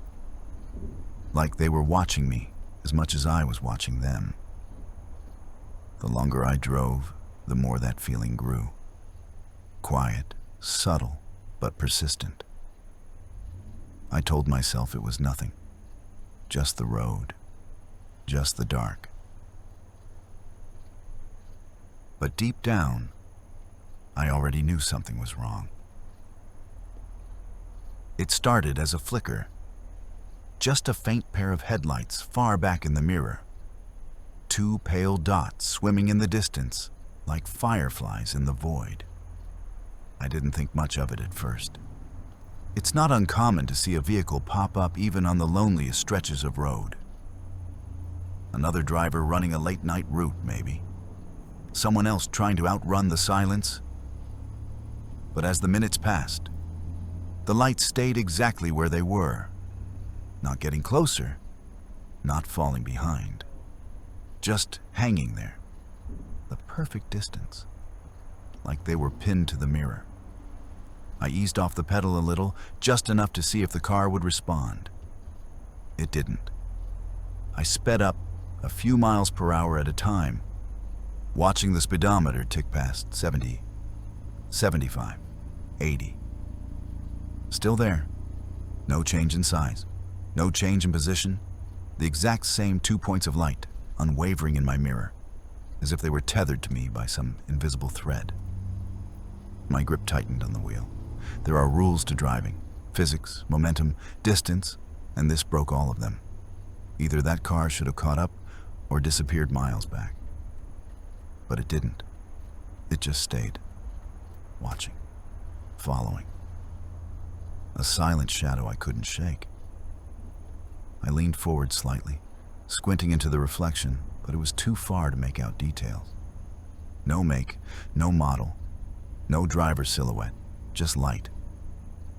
Like they were watching me as much as I was watching them. The longer I drove, the more that feeling grew. Quiet, subtle, but persistent. I told myself it was nothing. Just the road. Just the dark. But deep down, I already knew something was wrong. It started as a flicker. Just a faint pair of headlights far back in the mirror. Two pale dots swimming in the distance, like fireflies in the void. I didn't think much of it at first. It's not uncommon to see a vehicle pop up even on the loneliest stretches of road. Another driver running a late-night route, maybe. Someone else trying to outrun the silence. But as the minutes passed, the lights stayed exactly where they were. Not getting closer, not falling behind. Just hanging there. The perfect distance. Like they were pinned to the mirror. I eased off the pedal a little, just enough to see if the car would respond. It didn't. I sped up a few miles per hour at a time, watching the speedometer tick past 70, 75, 80. Still there. No change in size. No change in position. The exact same 2 points of light, unwavering in my mirror, as if they were tethered to me by some invisible thread. My grip tightened on the wheel. There are rules to driving. Physics, momentum, distance, and this broke all of them. Either that car should have caught up or disappeared miles back. But it didn't. It just stayed. Watching. Following. A silent shadow I couldn't shake. I leaned forward slightly, squinting into the reflection, but it was too far to make out details. No make, no model, no driver silhouette, just light,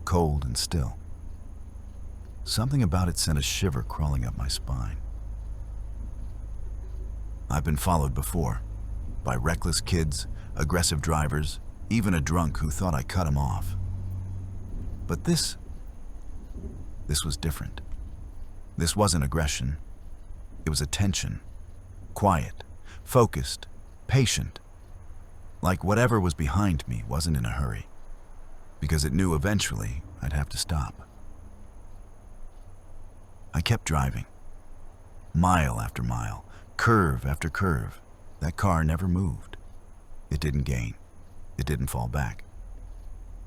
cold and still. Something about it sent a shiver crawling up my spine. I've been followed before, by reckless kids, aggressive drivers, even a drunk who thought I cut him off. But this was different. This wasn't aggression. It was attention. Quiet, focused, patient. Like whatever was behind me wasn't in a hurry, because it knew eventually I'd have to stop. I kept driving. Mile after mile, curve after curve. That car never moved. It didn't gain. It didn't fall back.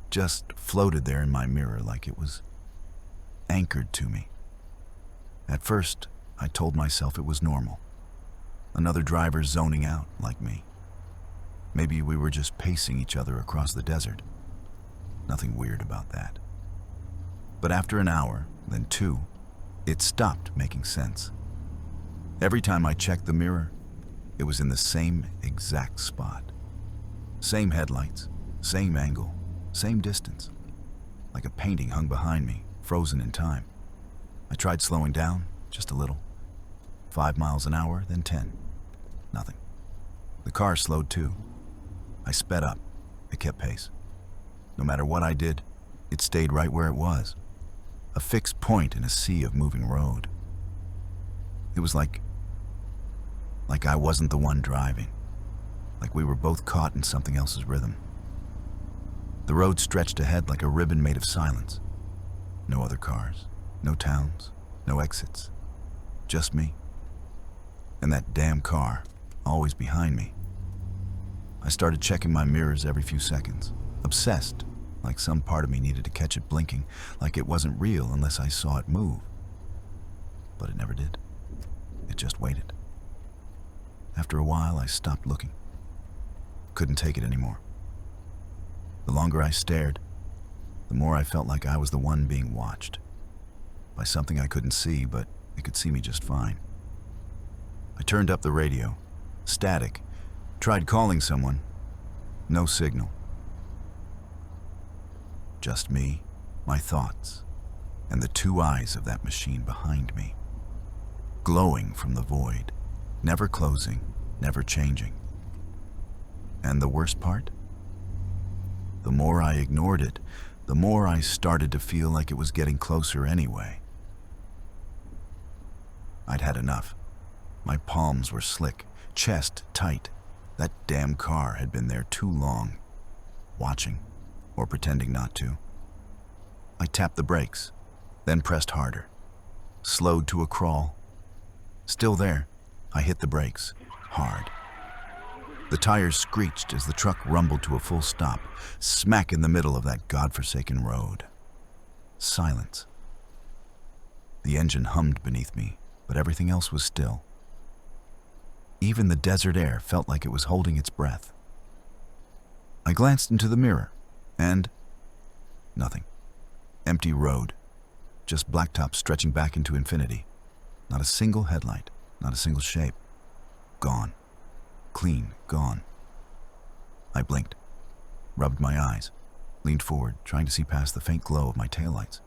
Just floated there in my mirror like it was anchored to me. At first, I told myself it was normal. Another driver zoning out like me. Maybe we were just pacing each other across the desert. Nothing weird about that. But after an hour, then 2, it stopped making sense. Every time I checked the mirror, it was in the same exact spot. Same headlights, same angle, same distance. Like a painting hung behind me, frozen in time. I tried slowing down, just a little. 5 miles an hour, then 10. Nothing. The car slowed too. I sped up. It kept pace. No matter what I did, it stayed right where it was. A fixed point in a sea of moving road. It was like I wasn't the one driving. Like we were both caught in something else's rhythm. The road stretched ahead like a ribbon made of silence. No other cars, no towns, no exits. Just me. And that damn car, always behind me. I started checking my mirrors every few seconds, obsessed, like some part of me needed to catch it blinking, like it wasn't real unless I saw it move. But it never did. It just waited. After a while, I stopped looking. Couldn't take it anymore. The longer I stared, the more I felt like I was the one being watched. By something I couldn't see, but it could see me just fine. I turned up the radio. Static. Tried calling someone. No signal. Just me, my thoughts, and the two eyes of that machine behind me. Glowing from the void. Never closing, never changing. And the worst part? The more I ignored it, the more I started to feel like it was getting closer anyway. I'd had enough. My palms were slick, chest tight. That damn car had been there too long, watching, or pretending not to. I tapped the brakes, then pressed harder, slowed to a crawl. Still there, I hit the brakes, hard. The tires screeched as the truck rumbled to a full stop, smack in the middle of that godforsaken road. Silence. The engine hummed beneath me, but everything else was still. Even the desert air felt like it was holding its breath. I glanced into the mirror, and nothing. Empty road, just blacktop stretching back into infinity. Not a single headlight, not a single shape. Gone. Clean, gone. I blinked, rubbed my eyes, leaned forward, trying to see past the faint glow of my taillights.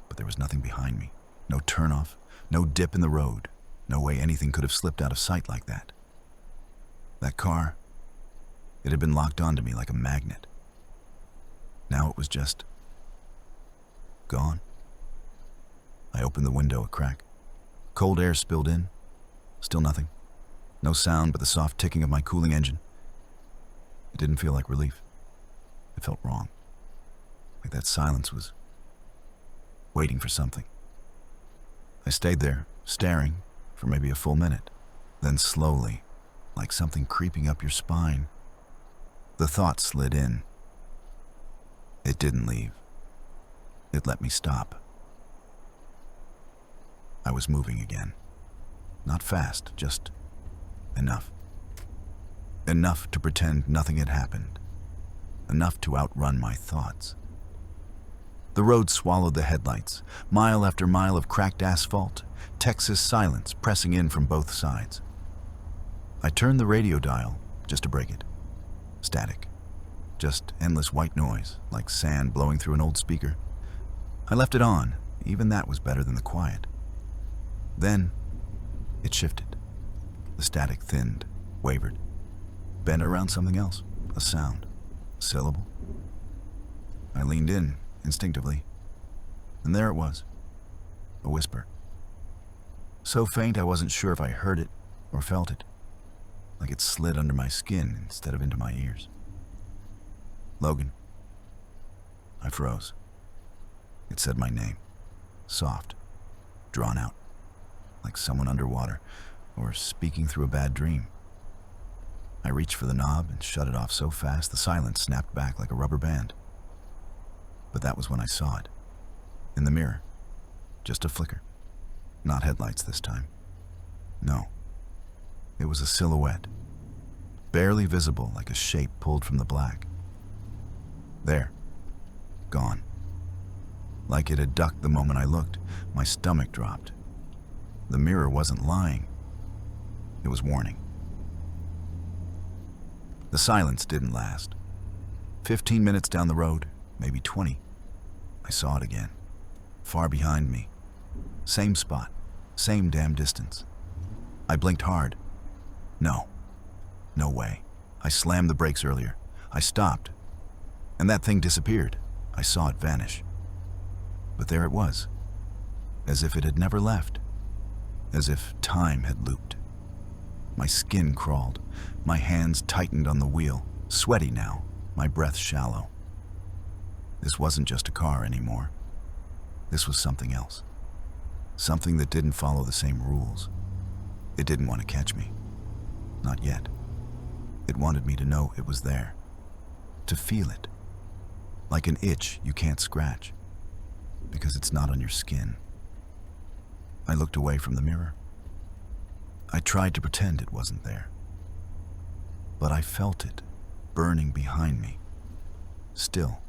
But there was nothing behind me. No turnoff, no dip in the road. No way anything could have slipped out of sight like that. That car, it had been locked onto me like a magnet. Now it was just gone. I opened the window a crack. Cold air spilled in. Still nothing. No sound but the soft ticking of my cooling engine. It didn't feel like relief. It felt wrong. Like that silence was waiting for something. I stayed there, staring, for maybe a full minute. Then slowly, like something creeping up your spine, the thought slid in. It didn't leave. It let me stop. I was moving again. Not fast, just enough. Enough to pretend nothing had happened. Enough to outrun my thoughts. The road swallowed the headlights, mile after mile of cracked asphalt, Texas silence pressing in from both sides. I turned the radio dial just to break it. Static. Just endless white noise, like sand blowing through an old speaker. I left it on. Even that was better than the quiet. Then, it shifted. The static thinned, wavered, bent around something else, a sound, a syllable. I leaned in, instinctively, and there it was, a whisper. So faint I wasn't sure if I heard it or felt it, like it slid under my skin instead of into my ears. Logan. I froze. It said my name, soft, drawn out, like someone underwater or speaking through a bad dream. I reached for the knob and shut it off so fast the silence snapped back like a rubber band. But that was when I saw it. In the mirror. Just a flicker. Not headlights this time. No. It was a silhouette. Barely visible, like a shape pulled from the black. There. Gone. Like it had ducked the moment I looked, my stomach dropped. The mirror wasn't lying. It was warning. The silence didn't last. 15 minutes down the road, maybe 20, I saw it again. Far behind me. Same spot, same damn distance. I blinked hard. No. No way. I slammed the brakes earlier. I stopped. And that thing disappeared. I saw it vanish. But there it was, as if it had never left. as if time had looped. My skin crawled, my hands tightened on the wheel, sweaty now, my breath shallow. This wasn't just a car anymore. This was something else. Something that didn't follow the same rules. It didn't want to catch me. Not yet. It wanted me to know it was there. To feel it. Like an itch you can't scratch. Because it's not on your skin. I looked away from the mirror. I tried to pretend it wasn't there. But I felt it, burning behind me. Still.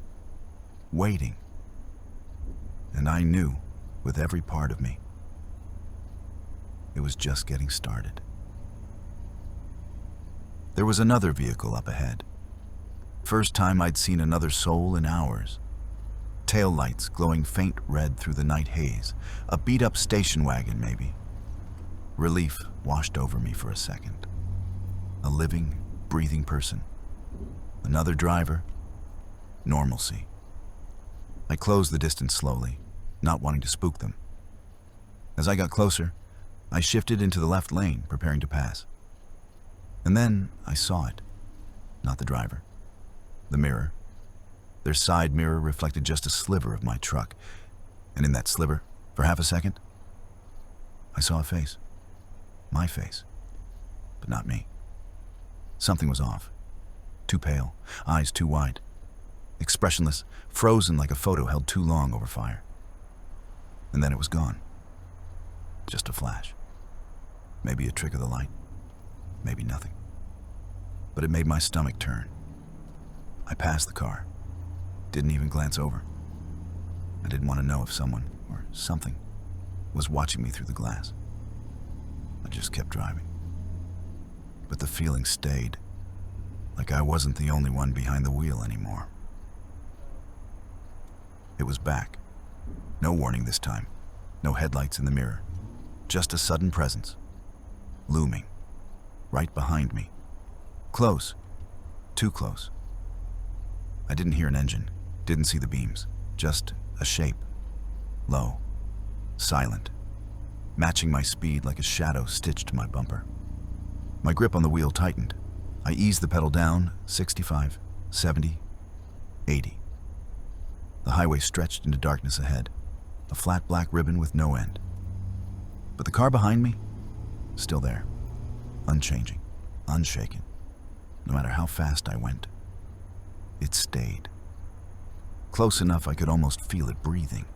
Waiting. And I knew, with every part of me, it was just getting started. There was another vehicle up ahead. First time I'd seen another soul in hours. Tail lights glowing faint red through the night haze. A beat-up station wagon, maybe. Relief washed over me for a second. A living, breathing person. Another driver. Normalcy. I closed the distance slowly, not wanting to spook them. As I got closer, I shifted into the left lane, preparing to pass. And then I saw it. Not the driver. The mirror. Their side mirror reflected just a sliver of my truck. And in that sliver, for half a second, I saw a face. My face. But not me. Something was off. Too pale, eyes too wide. Expressionless, frozen like a photo held too long over fire. And then it was gone. Just a flash. Maybe a trick of the light. Maybe nothing. But it made my stomach turn. I passed the car. Didn't even glance over. I didn't want to know if someone, or something, was watching me through the glass. I just kept driving. But the feeling stayed. Like I wasn't the only one behind the wheel anymore. It was back. No warning this time. No headlights in the mirror. Just a sudden presence. Looming. Right behind me. Close. Too close. I didn't hear an engine. Didn't see the beams. Just a shape. Low. Silent. Matching my speed like a shadow stitched to my bumper. My grip on the wheel tightened. I eased the pedal down, 65, 70, 80. The highway stretched into darkness ahead, a flat black ribbon with no end. But the car behind me, still there, unchanging, unshaken, no matter how fast I went. It stayed. Close enough I could almost feel it breathing.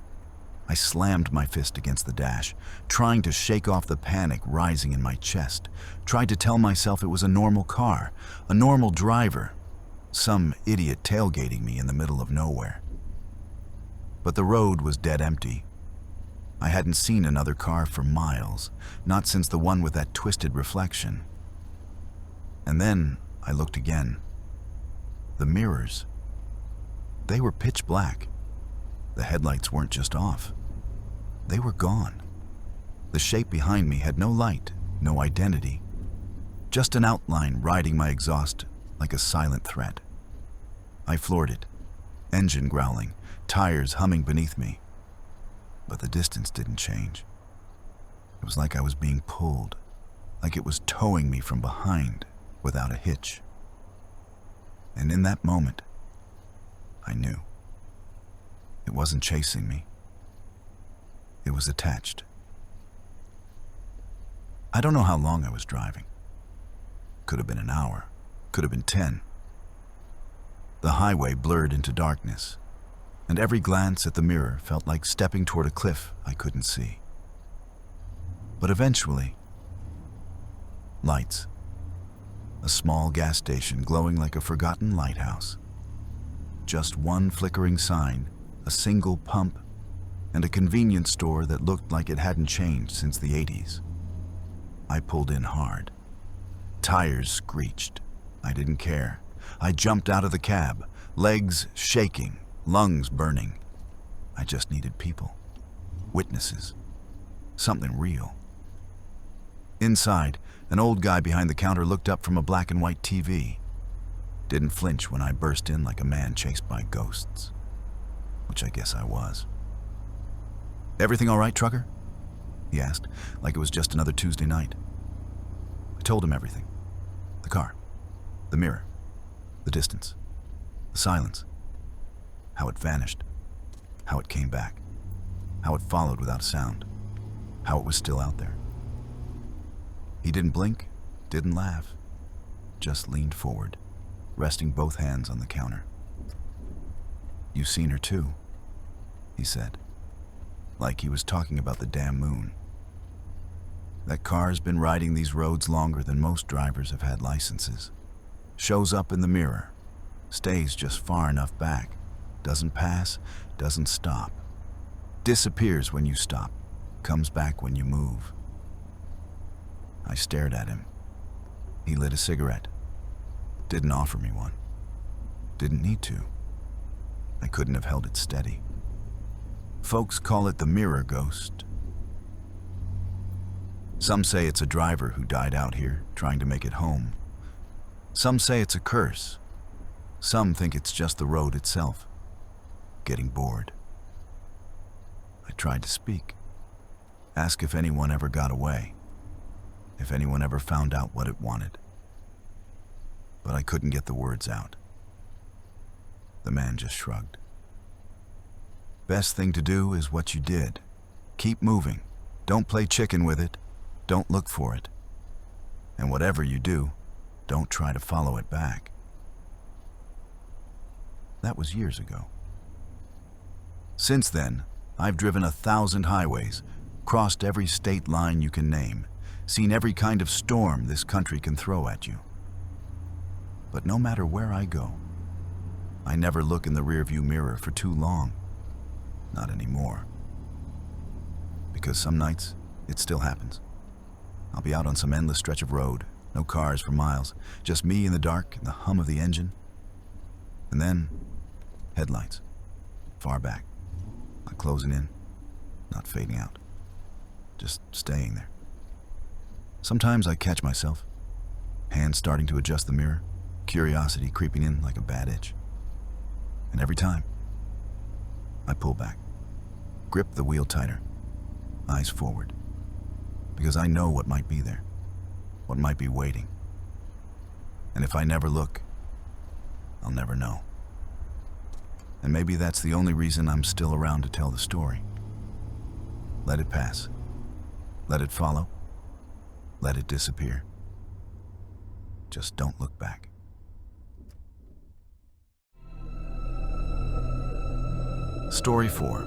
I slammed my fist against the dash, trying to shake off the panic rising in my chest, tried to tell myself it was a normal car, a normal driver, some idiot tailgating me in the middle of nowhere. But the road was dead empty. I hadn't seen another car for miles, not since the one with that twisted reflection. And then I looked again. The mirrors. They were pitch black. The headlights weren't just off. They were gone. The shape behind me had no light, no identity. Just an outline riding my exhaust like a silent threat. I floored it, engine growling, tires humming beneath me. But the distance didn't change. It was like I was being pulled, like it was towing me from behind without a hitch. And in that moment, I knew. It wasn't chasing me. It was attached. I don't know how long I was driving. Could have been an hour. Could have been 10. The highway blurred into darkness, and every glance at the mirror felt like stepping toward a cliff I couldn't see. But eventually, lights. A small gas station glowing like a forgotten lighthouse. Just one flickering sign, a single pump, and a convenience store that looked like it hadn't changed since the 80s. I pulled in hard. Tires screeched. I didn't care. I jumped out of the cab, legs shaking, lungs burning. I just needed people. Witnesses. Something real. Inside, an old guy behind the counter looked up from a black and white TV. Didn't flinch when I burst in like a man chased by ghosts. Which I guess I was. "Everything all right, trucker?" he asked, like it was just another Tuesday night. I told him everything. The car, the mirror, the distance, the silence, how it vanished, how it came back, how it followed without a sound, how it was still out there. He didn't blink, didn't laugh, just leaned forward, resting both hands on the counter. "You've seen her too," he said, like he was talking about the damn moon. "That car's been riding these roads longer than most drivers have had licenses. Shows up in the mirror, stays just far enough back, doesn't pass, doesn't stop. Disappears when you stop, comes back when you move." I stared at him. He lit a cigarette. Didn't offer me one. Didn't need to. I couldn't have held it steady. Folks call it the mirror ghost. Some say it's a driver who died out here, trying to make it home. Some say it's a curse. Some think it's just the road itself, getting bored. I tried to speak, ask if anyone ever got away, if anyone ever found out what it wanted. But I couldn't get the words out. The man just shrugged. "Best thing to do is what you did. Keep moving. Don't play chicken with it. Don't look for it. And whatever you do, don't try to follow it back." That was years ago. Since then, I've driven 1,000 highways, crossed every state line you can name, seen every kind of storm this country can throw at you. But no matter where I go, I never look in the rearview mirror for too long. Not anymore. Because some nights, it still happens. I'll be out on some endless stretch of road, no cars for miles, just me in the dark and the hum of the engine. And then, headlights, far back, not closing in, not fading out, just staying there. Sometimes I catch myself, hands starting to adjust the mirror, curiosity creeping in like a bad itch. And every time, I pull back, grip the wheel tighter, eyes forward, because I know what might be there, what might be waiting. And if I never look, I'll never know. And maybe that's the only reason I'm still around to tell the story. Let it pass. Let it follow. Let it disappear. Just don't look back. Story 4.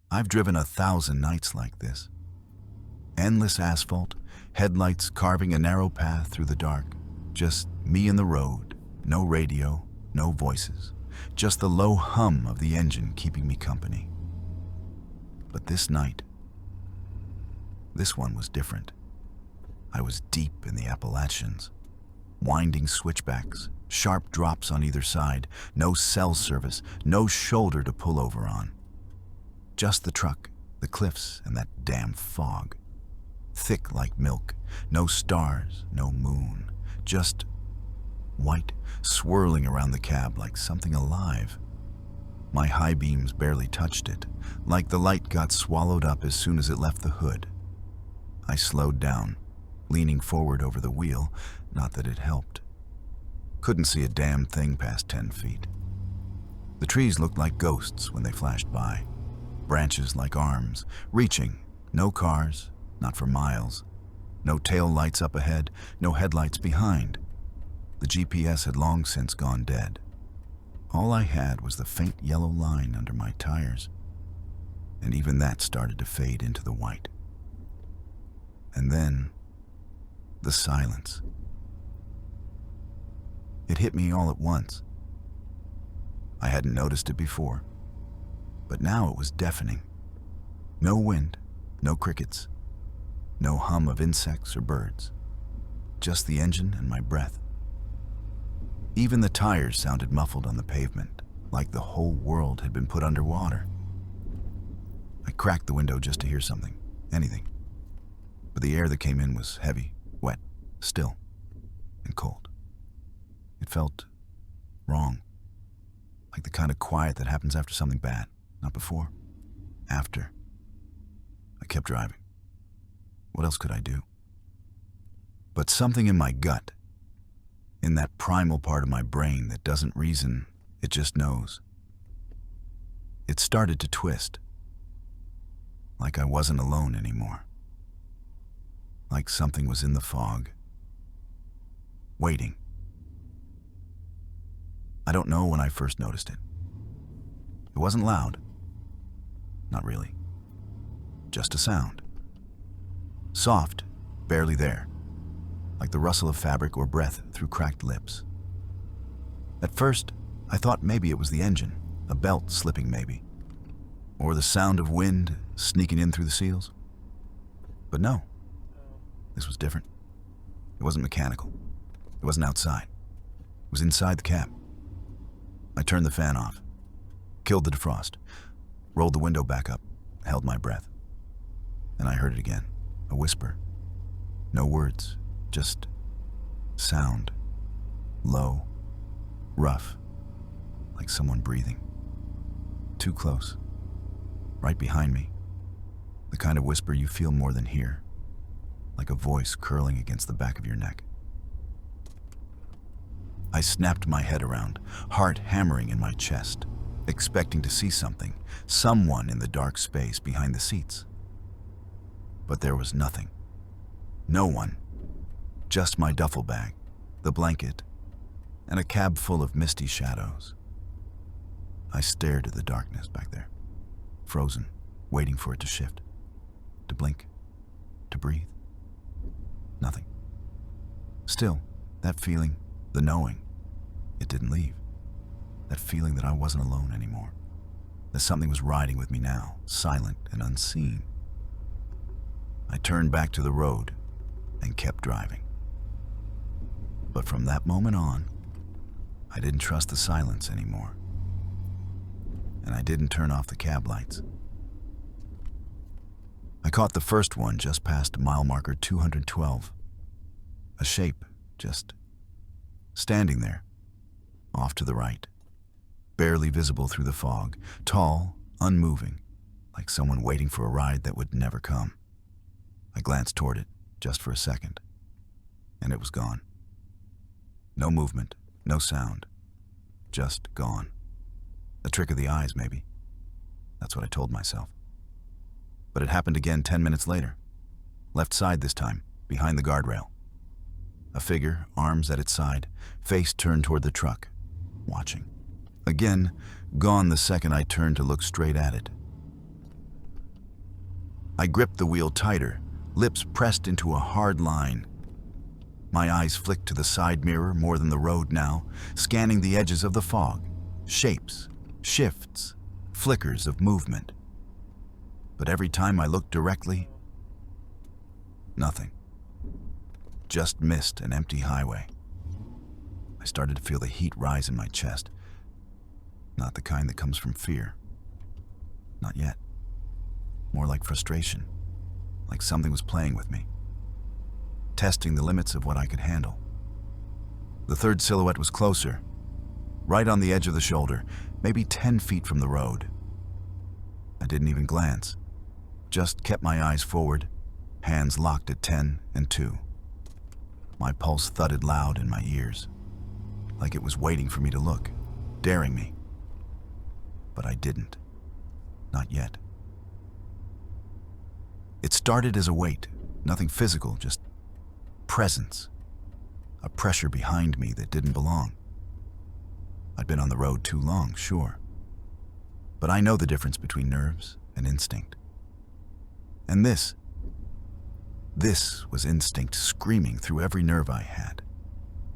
I've driven 1,000 nights like this. Endless asphalt, headlights carving a narrow path through the dark. Just me and the road, no radio, no voices. Just the low hum of the engine keeping me company. But this night, this one was different. I was deep in the Appalachians. Winding switchbacks, sharp drops on either side, no cell service, no shoulder to pull over on. Just the truck, the cliffs, and that damn fog. Thick like milk, no stars, no moon, just white, swirling around the cab like something alive. My high beams barely touched it, like the light got swallowed up as soon as it left the hood. I slowed down, leaning forward over the wheel, not that it helped. Couldn't see a damn thing past 10 feet. The trees looked like ghosts when they flashed by. Branches like arms, reaching, no cars, not for miles. No tail lights up ahead, no headlights behind. The GPS had long since gone dead. All I had was the faint yellow line under my tires, and even that started to fade into the white. And then, the silence. It hit me all at once. I hadn't noticed it before, but now it was deafening. No wind, no crickets, no hum of insects or birds, just the engine and my breath. Even the tires sounded muffled on the pavement, like the whole world had been put underwater. I cracked the window just to hear something, anything. But the air that came in was heavy, wet, still, and cold. It felt wrong, like the kind of quiet that happens after something bad, not before, after. I kept driving. What else could I do? But something in my gut, in that primal part of my brain that doesn't reason, it just knows. It started to twist, like I wasn't alone anymore. Like something was in the fog, waiting. I don't know when I first noticed it. It wasn't loud. Not really. Just a sound. Soft, barely there, like the rustle of fabric or breath through cracked lips. At first, I thought maybe it was the engine, a belt slipping maybe, or the sound of wind sneaking in through the seals. But no, this was different. It wasn't mechanical. It wasn't outside. It was inside the cab. I turned the fan off, killed the defrost, rolled the window back up, held my breath. And I heard it again, a whisper. No words, just sound. Low, rough, like someone breathing. Too close, right behind me. The kind of whisper you feel more than hear, like a voice curling against the back of your neck. I snapped my head around, heart hammering in my chest, expecting to see something, someone in the dark space behind the seats. But there was nothing. No one. Just my duffel bag, the blanket, and a cab full of misty shadows. I stared at the darkness back there, frozen, waiting for it to shift, to blink, to breathe. Nothing. Still, that feeling, the knowing, it didn't leave. That feeling that I wasn't alone anymore. That something was riding with me now, silent and unseen. I turned back to the road and kept driving. But from that moment on, I didn't trust the silence anymore. And I didn't turn off the cab lights. I caught the first one just past mile marker 212. A shape, just standing there, off to the right, barely visible through the fog, tall, unmoving, like someone waiting for a ride that would never come. I glanced toward it, just for a second, and it was gone. No movement, no sound, just gone. A trick of the eyes, maybe. That's what I told myself. But it happened again 10 minutes later. Left side this time, behind the guardrail. A figure, arms at its side, face turned toward the truck, watching. Again, gone the second I turned to look straight at it. I gripped the wheel tighter, lips pressed into a hard line. My eyes flicked to the side mirror more than the road now, scanning the edges of the fog, shapes, shifts, flickers of movement. But every time I looked directly, nothing. Just mist and empty highway. I started to feel the heat rise in my chest. Not the kind that comes from fear. Not yet. More like frustration. Like something was playing with me. Testing the limits of what I could handle. The third silhouette was closer. Right on the edge of the shoulder, maybe 10 feet from the road. I didn't even glance. Just kept my eyes forward, hands locked at 10 and 2. My pulse thudded loud in my ears, like it was waiting for me to look, daring me. But I didn't. Not yet. It started as a weight, nothing physical, just presence. A pressure behind me that didn't belong. I'd been on the road too long, sure. But I know the difference between nerves and instinct. And this was instinct screaming through every nerve I had.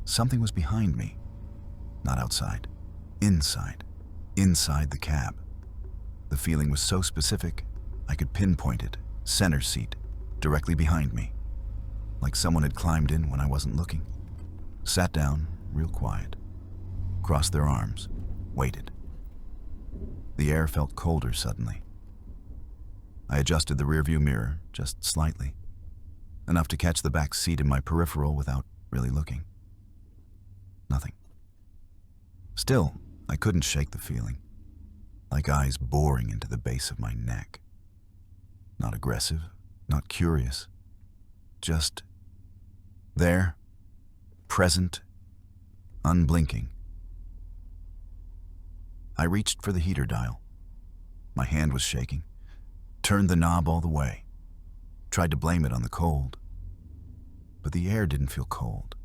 Something was behind me. Not outside. Inside. Inside the cab. The feeling was so specific, I could pinpoint it. Center seat, directly behind me. Like someone had climbed in when I wasn't looking. Sat down, real quiet. Crossed their arms. Waited. The air felt colder suddenly. I adjusted the rearview mirror, just slightly. Enough to catch the back seat in my peripheral without really looking. Nothing. Still, I couldn't shake the feeling, like eyes boring into the base of my neck. Not aggressive, not curious. Just there, present, unblinking. I reached for the heater dial. My hand was shaking. Turned the knob all the way. Tried to blame it on the cold. But the air didn't feel cold.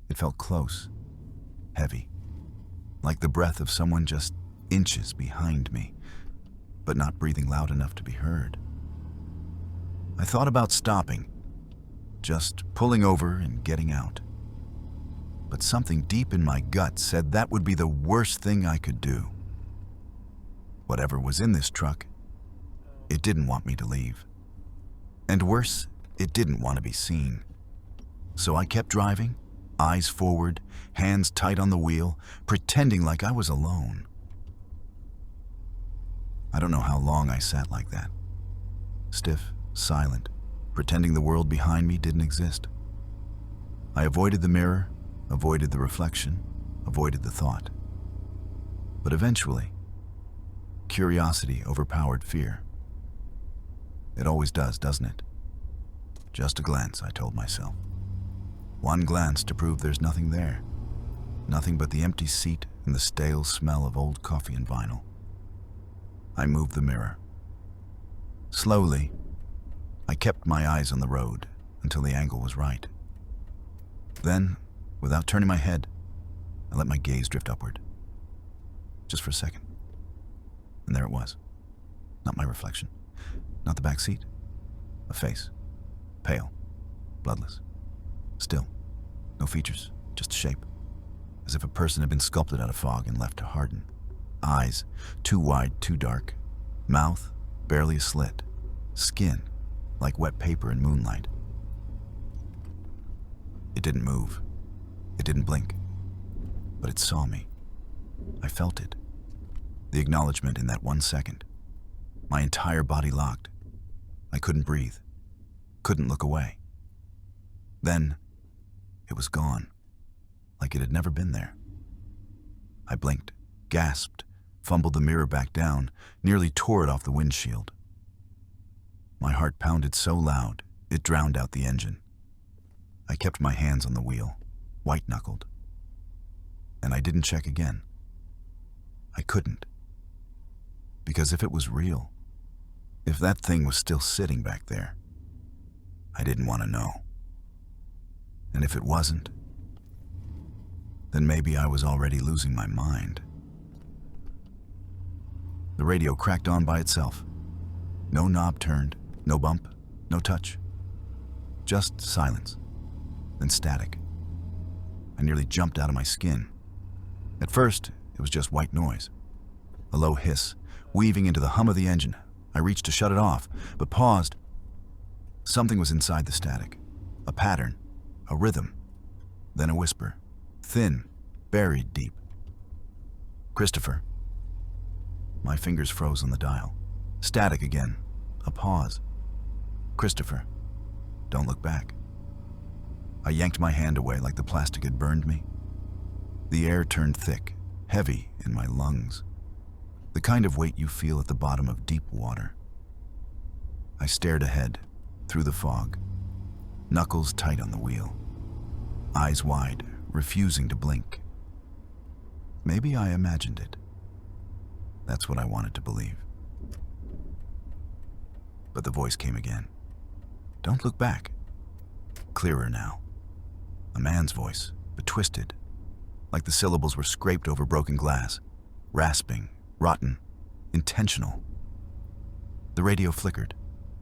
It felt close, heavy, like the breath of someone just inches behind me, but not breathing loud enough to be heard. I thought about stopping, just pulling over and getting out. But something deep in my gut said that would be the worst thing I could do. Whatever was in this truck, it didn't want me to leave. And worse, it didn't want to be seen. So I kept driving, eyes forward, hands tight on the wheel, pretending like I was alone. I don't know how long I sat like that. Stiff, silent, pretending the world behind me didn't exist. I avoided the mirror, avoided the reflection, avoided the thought. But eventually, curiosity overpowered fear. It always does, doesn't it? Just a glance, I told myself. One glance to prove there's nothing there. Nothing but the empty seat and the stale smell of old coffee and vinyl. I moved the mirror. Slowly, I kept my eyes on the road until the angle was right. Then, without turning my head, I let my gaze drift upward. Just for a second. And there it was. Not my reflection. Not the back seat. A face. Pale. Bloodless. Still. No features. Just a shape. As if a person had been sculpted out of fog and left to harden. Eyes, too wide, too dark. Mouth, barely a slit. Skin, like wet paper in moonlight. It didn't move. It didn't blink. But it saw me. I felt it. The acknowledgement in that 1 second. My entire body locked. I couldn't breathe. Couldn't look away. Then, it was gone. Like it had never been there. I blinked, gasped, fumbled the mirror back down, nearly tore it off the windshield. My heart pounded so loud, it drowned out the engine. I kept my hands on the wheel, white-knuckled. And I didn't check again. I couldn't. Because if it was real, if that thing was still sitting back there, I didn't want to know. And if it wasn't, then maybe I was already losing my mind. The radio cracked on by itself. No knob turned, no bump, no touch. Just silence, then static. I nearly jumped out of my skin. At first, it was just white noise. A low hiss, weaving into the hum of the engine. I reached to shut it off, but paused. Something was inside the static. A pattern, a rhythm, then a whisper. Thin, buried deep. Christopher. My fingers froze on the dial. Static again. A pause. Christopher. Don't look back. I yanked my hand away like the plastic had burned me. The air turned thick, heavy in my lungs. The kind of weight you feel at the bottom of deep water. I stared ahead, through the fog, knuckles tight on the wheel, eyes wide, refusing to blink. Maybe I imagined it. That's what I wanted to believe. But the voice came again. Don't look back. Clearer now. A man's voice, but twisted, like the syllables were scraped over broken glass, rasping, rotten, intentional. The radio flickered,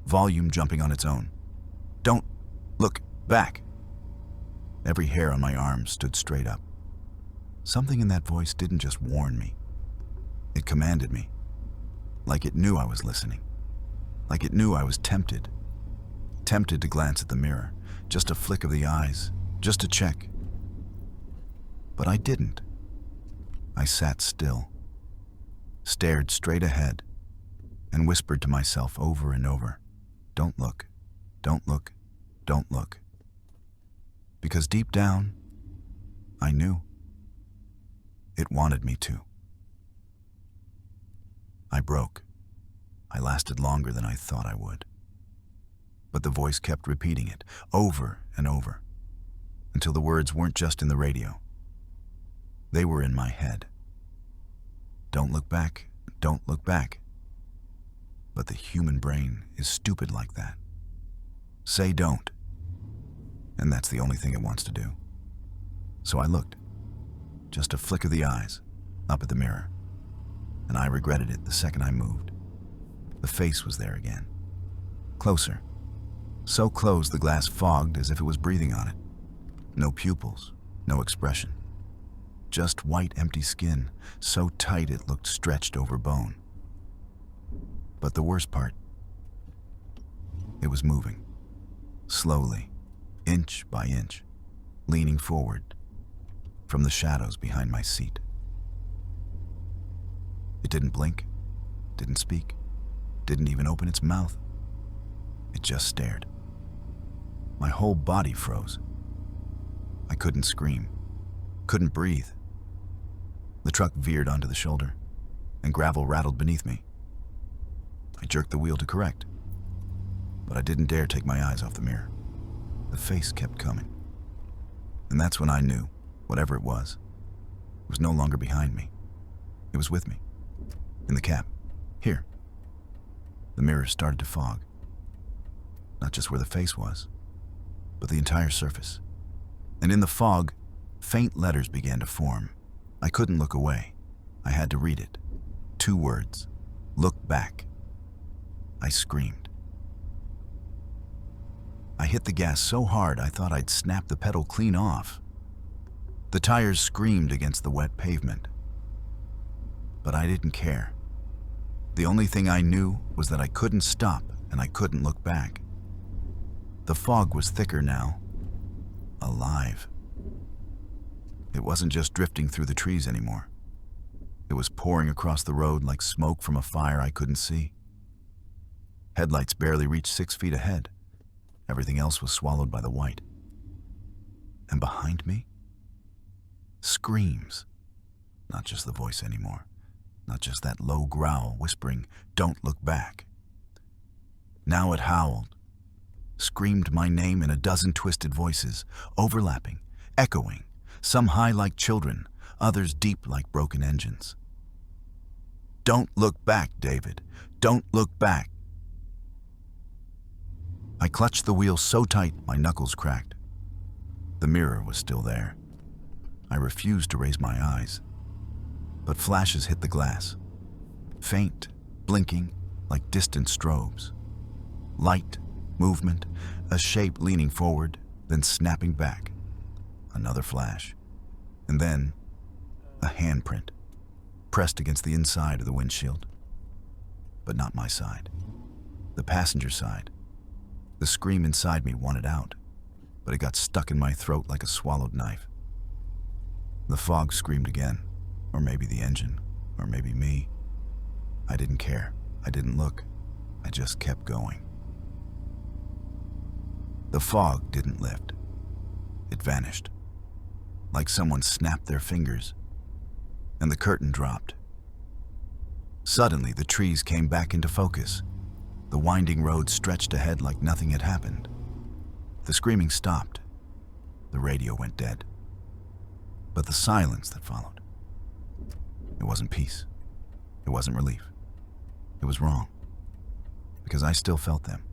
volume jumping on its own. Don't look back. Every hair on my arm stood straight up. Something in that voice didn't just warn me. It commanded me. Like it knew I was listening. Like it knew I was tempted. Tempted to glance at the mirror. Just a flick of the eyes. Just to check. But I didn't. I sat still. Stared straight ahead. And whispered to myself over and over. Don't look. Don't look. Don't look. Because deep down, I knew. It wanted me to. I broke. I lasted longer than I thought I would. But the voice kept repeating it, over and over, until the words weren't just in the radio. They were in my head. Don't look back, don't look back. But the human brain is stupid like that. Say don't. And that's the only thing it wants to do. So I looked. Just a flick of the eyes, up at the mirror. And I regretted it the second I moved. The face was there again. Closer. So close the glass fogged as if it was breathing on it. No pupils, no expression. Just white, empty skin, so tight it looked stretched over bone. But the worst part, it was moving. Slowly, inch by inch, leaning forward from the shadows behind my seat. It didn't blink, didn't speak, didn't even open its mouth. It just stared. My whole body froze. I couldn't scream, couldn't breathe. The truck veered onto the shoulder, and gravel rattled beneath me. I jerked the wheel to correct, but I didn't dare take my eyes off the mirror. The face kept coming. And that's when I knew, whatever it was no longer behind me. It was with me, in the cab, here. The mirror started to fog. Not just where the face was, but the entire surface. And in the fog, faint letters began to form. I couldn't look away. I had to read it. 2 words. Look back. I screamed. I hit the gas so hard I thought I'd snap the pedal clean off. The tires screamed against the wet pavement. But I didn't care. The only thing I knew was that I couldn't stop and I couldn't look back. The fog was thicker now. Alive. It wasn't just drifting through the trees anymore. It was pouring across the road like smoke from a fire I couldn't see. Headlights barely reached 6 feet ahead. Everything else was swallowed by the white. And behind me? Screams. Not just the voice anymore. Not just that low growl whispering, "Don't look back." Now it howled. Screamed my name in a dozen twisted voices, overlapping, echoing, some high like children, others deep like broken engines. "Don't look back, David. Don't look back." I clutched the wheel so tight my knuckles cracked. The mirror was still there. I refused to raise my eyes. But flashes hit the glass. Faint, blinking, like distant strobes. Light, movement, a shape leaning forward, then snapping back. Another flash. And then, a handprint, pressed against the inside of the windshield. But not my side. The passenger side. The scream inside me wanted out, but it got stuck in my throat like a swallowed knife. The fog screamed again, or maybe the engine, or maybe me. I didn't care. I didn't look. I just kept going. The fog didn't lift. It vanished, like someone snapped their fingers, and the curtain dropped. Suddenly, the trees came back into focus. The winding road stretched ahead like nothing had happened. The screaming stopped. The radio went dead. But the silence that followed, it wasn't peace. It wasn't relief. It was wrong. Because I still felt them.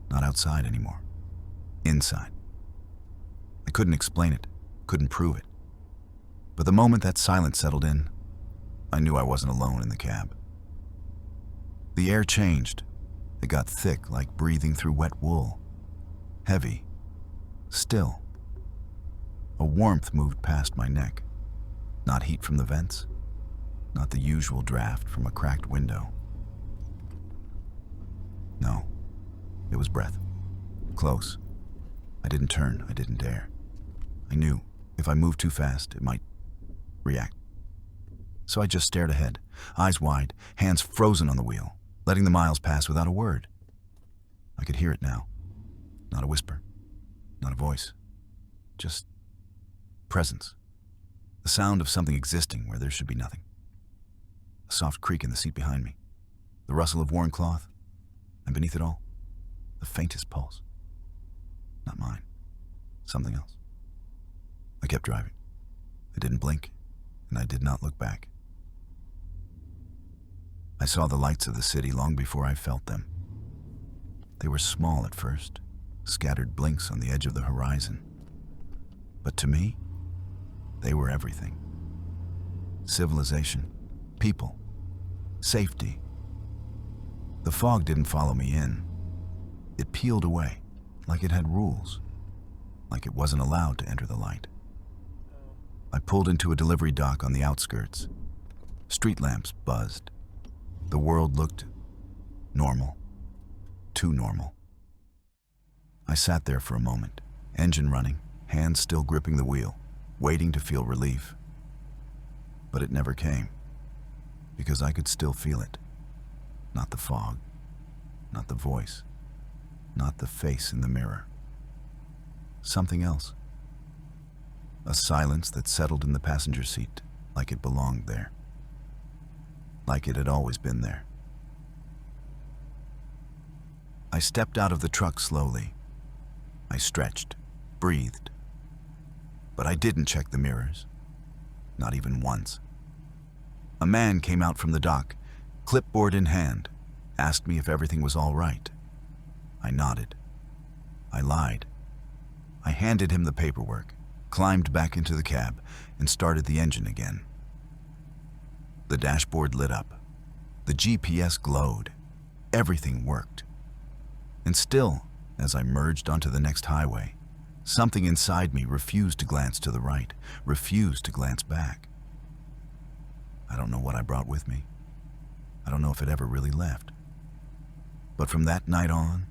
Not outside anymore. Inside. I couldn't explain it, couldn't prove it. But the moment that silence settled in, I knew I wasn't alone in the cab. The air changed. It got thick like breathing through wet wool. Heavy. Still. A warmth moved past my neck. Not heat from the vents. Not the usual draft from a cracked window. No. It was breath. Close. I didn't turn. I didn't dare. I knew if I moved too fast, it might react. So I just stared ahead, eyes wide, hands frozen on the wheel, letting the miles pass without a word. I could hear it now. Not a whisper. Not a voice. Just presence. The sound of something existing where there should be nothing. A soft creak in the seat behind me. The rustle of worn cloth. And beneath it all, the faintest pulse. Not mine. Something else. I kept driving. I didn't blink, and I did not look back. I saw the lights of the city long before I felt them. They were small at first, scattered blinks on the edge of the horizon. But to me, they were everything. Civilization, people, safety. The fog didn't follow me in. It peeled away, like it had rules, like it wasn't allowed to enter the light. I pulled into a delivery dock on the outskirts. Street lamps buzzed. The world looked normal, too normal. I sat there for a moment, engine running, hands still gripping the wheel, waiting to feel relief. But it never came, because I could still feel it. Not the fog, not the voice, not the face in the mirror. Something else. A silence that settled in the passenger seat, like it belonged there. Like it had always been there. I stepped out of the truck slowly. I stretched, breathed. But I didn't check the mirrors. Not even once. A man came out from the dock, clipboard in hand, asked me if everything was all right. I nodded. I lied. I handed him the paperwork, climbed back into the cab, and started the engine again. The dashboard lit up. The GPS glowed. Everything worked. And still, as I merged onto the next highway, something inside me refused to glance to the right, refused to glance back. I don't know what I brought with me. I don't know if it ever really left. But from that night on,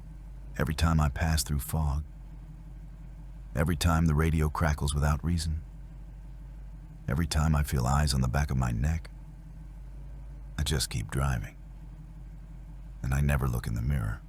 every time I pass through fog, every time the radio crackles without reason, every time I feel eyes on the back of my neck, I just keep driving. And I never look in the mirror.